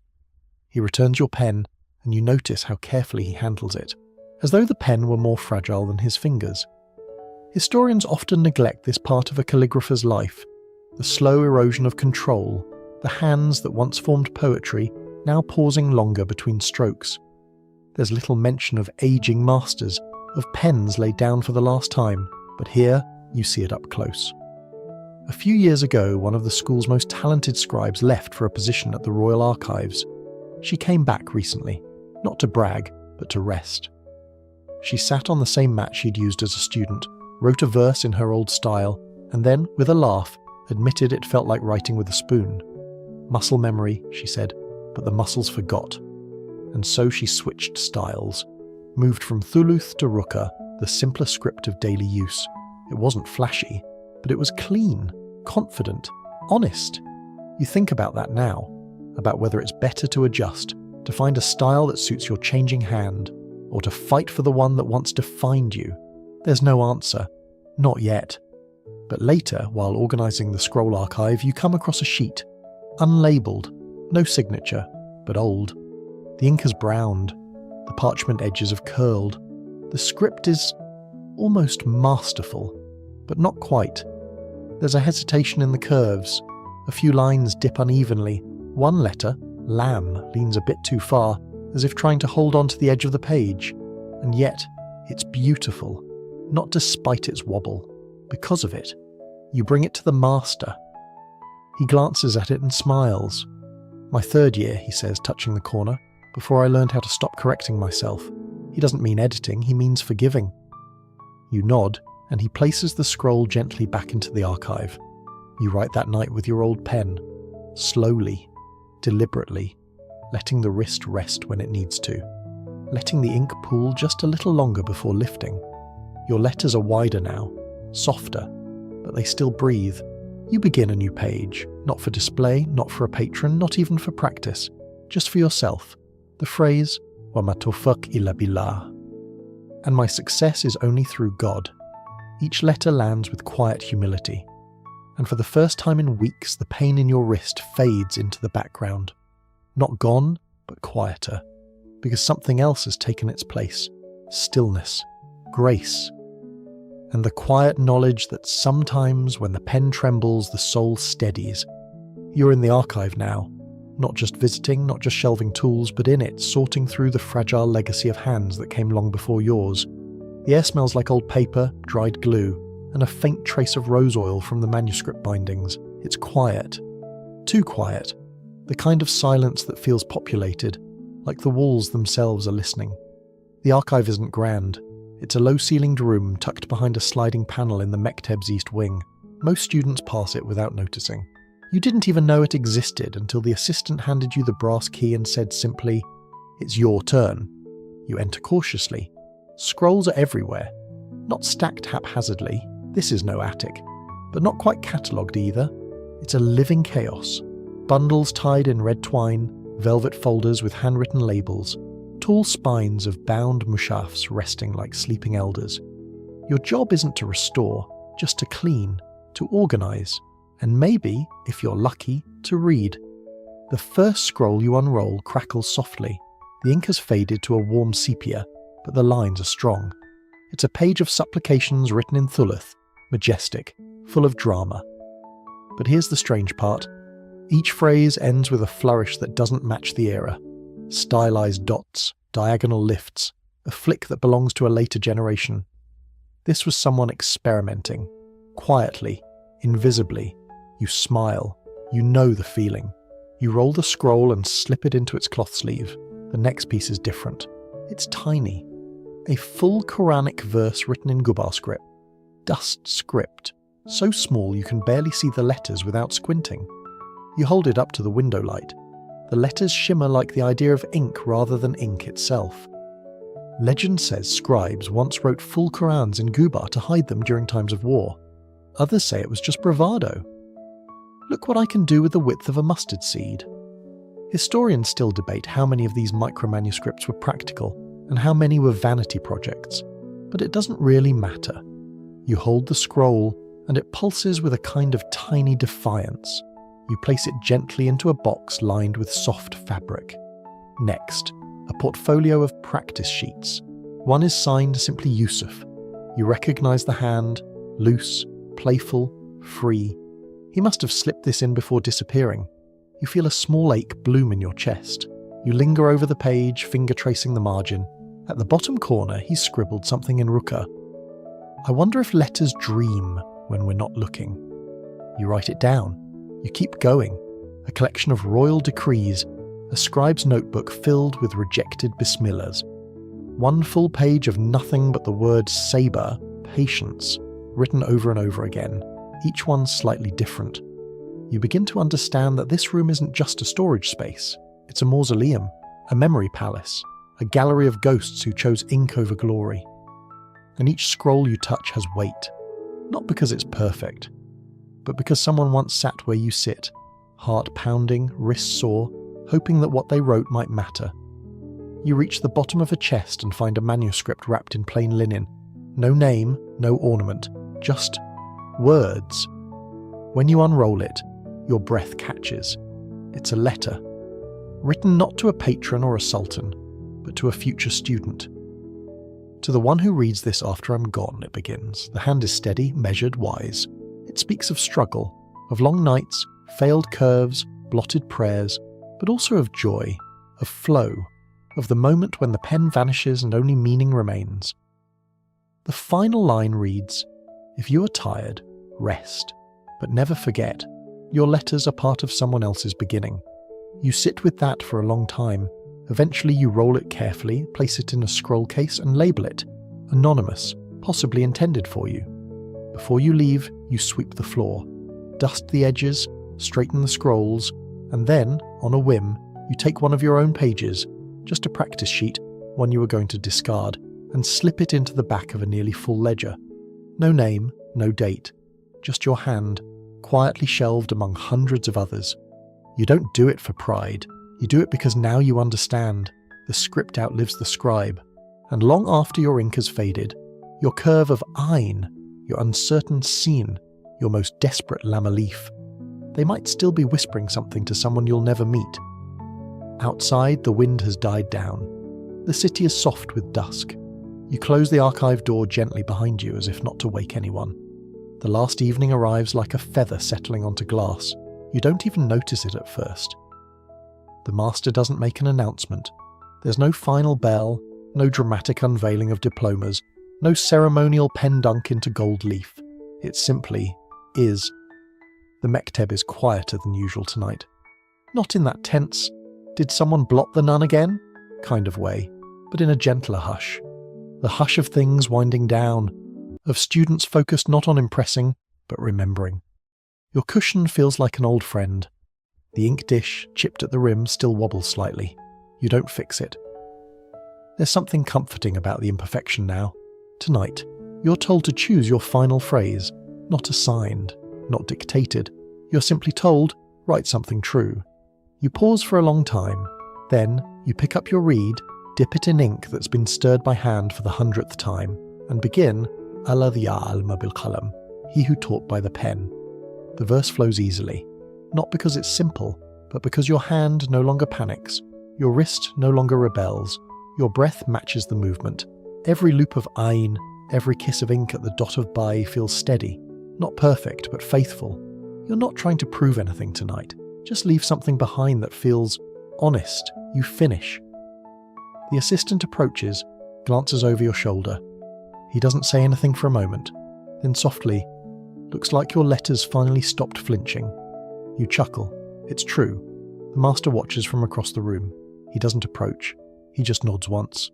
He returns your pen, and you notice how carefully he handles it, as though the pen were more fragile than his fingers. Historians often neglect this part of a calligrapher's life, the slow erosion of control, the hands that once formed poetry, now pausing longer between strokes. There's little mention of aging masters, of pens laid down for the last time, but here you see it up close. A few years ago, one of the school's most talented scribes left for a position at the Royal Archives. She came back recently, not to brag, but to rest. She sat on the same mat she'd used as a student, wrote a verse in her old style, and then, with a laugh, admitted it felt like writing with a spoon. "Muscle memory," she said, but the muscles forgot. And so she switched styles, moved from thuluth to rukka, the simpler script of daily use. It wasn't flashy, but it was clean, confident, honest. You think about that now, about whether it's better to adjust, to find a style that suits your changing hand, or to fight for the one that once defined you. There's no answer. Not yet. But later, while organising the scroll archive, you come across a sheet. Unlabelled, no signature, but old. The ink has browned. The parchment edges have curled. The script is almost masterful, but not quite. There's a hesitation in the curves. A few lines dip unevenly. One letter, lamb, leans a bit too far, as if trying to hold on to the edge of the page. And yet, it's beautiful, not despite its wobble. Because of it. You bring it to the master. He glances at it and smiles. My third year, he says, touching the corner, before I learned how to stop correcting myself. He doesn't mean editing, he means forgiving. You nod, and he places the scroll gently back into the archive. You write that night with your old pen, slowly, deliberately, letting the wrist rest when it needs to, letting the ink pool just a little longer before lifting. Your letters are wider now, softer, but they still breathe. You begin a new page, not for display, not for a patron, not even for practice, just for yourself. The phrase, "Wa ma tawfiq illa billah." And my success is only through God. Each letter lands with quiet humility. And for the first time in weeks, the pain in your wrist fades into the background. Not gone, but quieter. Because something else has taken its place. Stillness. Grace. And the quiet knowledge that sometimes when the pen trembles, the soul steadies. You're in the archive now. Not just visiting, not just shelving tools, but in it, sorting through the fragile legacy of hands that came long before yours. The air smells like old paper, dried glue, and a faint trace of rose oil from the manuscript bindings. It's quiet. Too quiet. The kind of silence that feels populated, like the walls themselves are listening. The archive isn't grand. It's a low-ceilinged room tucked behind a sliding panel in the Mekteb's east wing. Most students pass it without noticing. You didn't even know it existed until the assistant handed you the brass key and said simply, "It's your turn." You enter cautiously. Scrolls are everywhere. Not stacked haphazardly. This is no attic. But not quite catalogued either. It's a living chaos. Bundles tied in red twine, velvet folders with handwritten labels, tall spines of bound mushafs resting like sleeping elders. Your job isn't to restore, just to clean, to organise, and maybe, if you're lucky, to read. The first scroll you unroll crackles softly. The ink has faded to a warm sepia, but the lines are strong. It's a page of supplications written in Thuluth, majestic, full of drama. But here's the strange part. Each phrase ends with a flourish that doesn't match the era. Stylized dots, diagonal lifts, a flick that belongs to a later generation. This was someone experimenting. Quietly, invisibly. You smile. You know the feeling. You roll the scroll and slip it into its cloth sleeve. The next piece is different. It's tiny. A full Quranic verse written in Gubar script. Dust script. So small you can barely see the letters without squinting. You hold it up to the window light. The letters shimmer like the idea of ink rather than ink itself. Legend says scribes once wrote full Qurans in Gubar to hide them during times of war. Others say it was just bravado. Look what I can do with the width of a mustard seed. Historians still debate how many of these micro-manuscripts were practical and how many were vanity projects, but it doesn't really matter. You hold the scroll, and it pulses with a kind of tiny defiance. You place it gently into a box lined with soft fabric. Next, a portfolio of practice sheets. One is signed simply Yusuf. You recognise the hand, loose, playful, free. He must have slipped this in before disappearing. You feel a small ache bloom in your chest. You linger over the page, finger tracing the margin. At the bottom corner, he's scribbled something in Ruka. I wonder if letters dream when we're not looking. You write it down. You keep going. A collection of royal decrees, a scribe's notebook filled with rejected bismillahs. One full page of nothing but the word saber, patience, written over and over again, each one slightly different. You begin to understand that this room isn't just a storage space. It's a mausoleum, a memory palace, a gallery of ghosts who chose ink over glory. And each scroll you touch has weight, not because it's perfect, but because someone once sat where you sit, heart pounding, wrist sore, hoping that what they wrote might matter. You reach the bottom of a chest and find a manuscript wrapped in plain linen. No name, no ornament, just words. When you unroll it, your breath catches. It's a letter, written not to a patron or a sultan, but to a future student. To the one who reads this after I'm gone, it begins. The hand is steady, measured, wise. It speaks of struggle, of long nights, failed curves, blotted prayers, but also of joy, of flow, of the moment when the pen vanishes and only meaning remains. The final line reads, "If you are tired, rest, but never forget, your letters are part of someone else's beginning." You sit with that for a long time. Eventually you roll it carefully, place it in a scroll case and label it, anonymous, possibly intended for you. Before you leave, you sweep the floor, dust the edges, straighten the scrolls, and then, on a whim, you take one of your own pages, just a practice sheet, one you were going to discard, and slip it into the back of a nearly full ledger. No name, no date, just your hand, quietly shelved among hundreds of others. You don't do it for pride, you do it because now you understand. The script outlives the scribe, and long after your ink has faded, your curve of ein, your uncertain scene, your most desperate lamaleaf, they might still be whispering something to someone you'll never meet. Outside, the wind has died down. The city is soft with dusk. You close the archive door gently behind you as if not to wake anyone. The last evening arrives like a feather settling onto glass. You don't even notice it at first. The master doesn't make an announcement. There's no final bell, no dramatic unveiling of diplomas, no ceremonial pen dunk into gold leaf. It simply is. The mekteb is quieter than usual tonight. Not in that tense, did someone blot the nun again kind of way, but in a gentler hush. The hush of things winding down, of students focused not on impressing, but remembering. Your cushion feels like an old friend. The ink dish, chipped at the rim, still wobbles slightly. You don't fix it. There's something comforting about the imperfection now. Tonight, you're told to choose your final phrase, not assigned, not dictated. You're simply told, write something true. You pause for a long time. Then, you pick up your reed, dip it in ink that's been stirred by hand for the 100th time, and begin, alladhi alma bil qalam, he who taught by the pen. The verse flows easily, not because it's simple, but because your hand no longer panics, your wrist no longer rebels, your breath matches the movement. Every loop of ein, every kiss of ink at the dot of bai feels steady, not perfect, but faithful. You're not trying to prove anything tonight. Just leave something behind that feels honest. You finish. The assistant approaches, glances over your shoulder. He doesn't say anything for a moment. Then softly, looks like your letters finally stopped flinching. You chuckle. It's true. The master watches from across the room. He doesn't approach. He just nods once.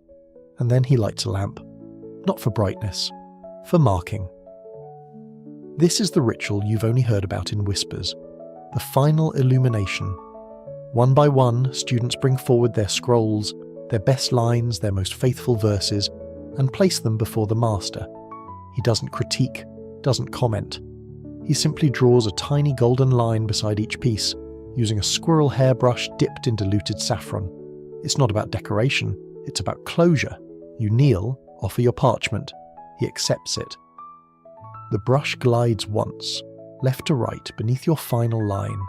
And then he lights a lamp. Not for brightness, for marking. This is the ritual you've only heard about in whispers. The final illumination. One by one, students bring forward their scrolls, their best lines, their most faithful verses, and place them before the master. He doesn't critique, doesn't comment. He simply draws a tiny golden line beside each piece, using a squirrel hairbrush dipped in diluted saffron. It's not about decoration, it's about closure. You kneel, offer your parchment. He accepts it. The brush glides once, left to right beneath your final line.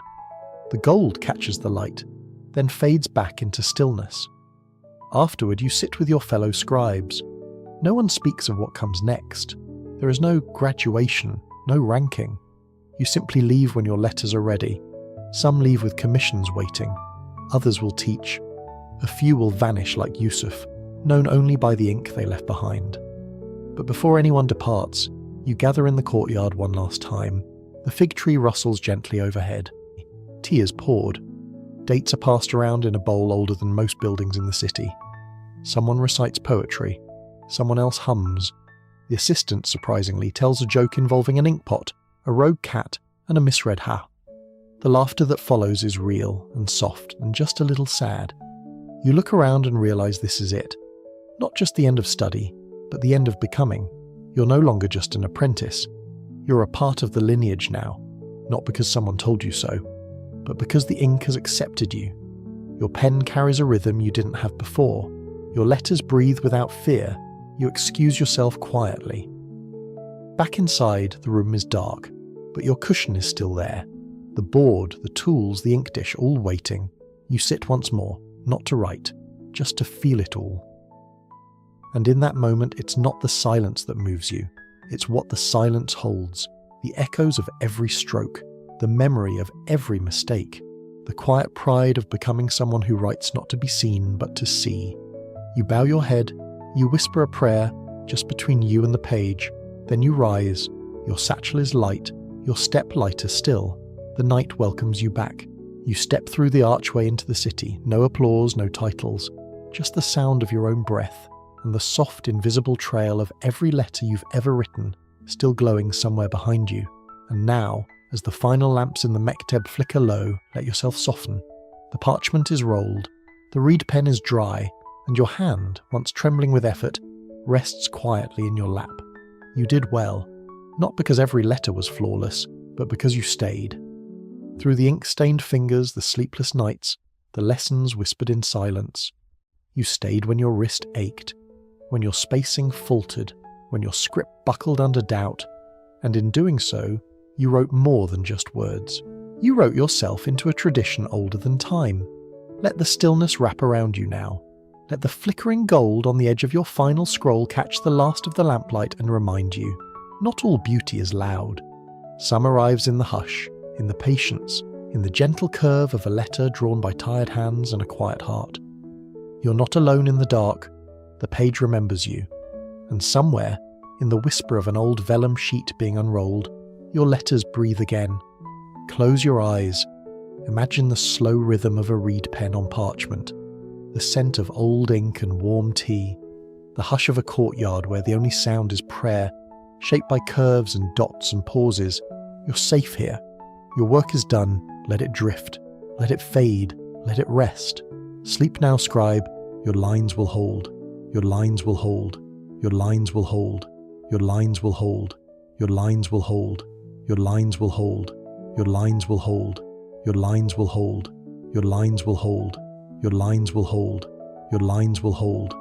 The gold catches the light, then fades back into stillness. Afterward, you sit with your fellow scribes. No one speaks of what comes next. There is no graduation, no ranking. You simply leave when your letters are ready. Some leave with commissions waiting. Others will teach. A few will vanish like Yusuf, known only by the ink they left behind. But before anyone departs, you gather in the courtyard one last time. The fig tree rustles gently overhead. Tea is poured. Dates are passed around in a bowl older than most buildings in the city. Someone recites poetry. Someone else hums. The assistant, surprisingly, tells a joke involving an inkpot, a rogue cat, and a misread ha. The laughter that follows is real and soft and just a little sad. You look around and realize this is it. Not just the end of study, but the end of becoming. You're no longer just an apprentice. You're a part of the lineage now. not because someone told you so, but because the ink has accepted you. Your pen carries a rhythm you didn't have before. Your letters breathe without fear. You excuse yourself quietly. Back inside, the room is dark, but your cushion is still there. The board, the tools, the ink dish, all waiting. You sit once more, not to write, just to feel it all. And in that moment, it's not the silence that moves you. It's what the silence holds, the echoes of every stroke, the memory of every mistake, the quiet pride of becoming someone who writes not to be seen, but to see. You bow your head, you whisper a prayer just between you and the page, then you rise, your satchel is light, your step lighter still. The night welcomes you back. You step through the archway into the city, no applause, no titles, just the sound of your own breath and the soft, invisible trail of every letter you've ever written, still glowing somewhere behind you. And now, as the final lamps in the mekteb flicker low, let yourself soften. The parchment is rolled, the reed pen is dry, and your hand, once trembling with effort, rests quietly in your lap. You did well, not because every letter was flawless, but because you stayed. Through the ink-stained fingers, the sleepless nights, the lessons whispered in silence. You stayed when your wrist ached, when your spacing faltered, when your script buckled under doubt, and in doing so, you wrote more than just words. You wrote yourself into a tradition older than time. Let the stillness wrap around you now. Let the flickering gold on the edge of your final scroll catch the last of the lamplight and remind you, not all beauty is loud. Some arrives in the hush, in the patience, in the gentle curve of a letter drawn by tired hands and a quiet heart. You're not alone in the dark. The page remembers you. And somewhere, in the whisper of an old vellum sheet being unrolled, your letters breathe again. Close your eyes. Imagine the slow rhythm of a reed pen on parchment, the scent of old ink and warm tea, the hush of a courtyard where the only sound is prayer, shaped by curves and dots and pauses. You're safe here. Your work is done. Let it drift. Let it fade. Let it rest. Sleep now, scribe. Your lines will hold. Your lines will hold. Your lines will hold. Your lines will hold. Your lines will hold. Your lines will hold. Your lines will hold. Your lines will hold. Your lines will hold. Your lines will hold. Your lines will hold.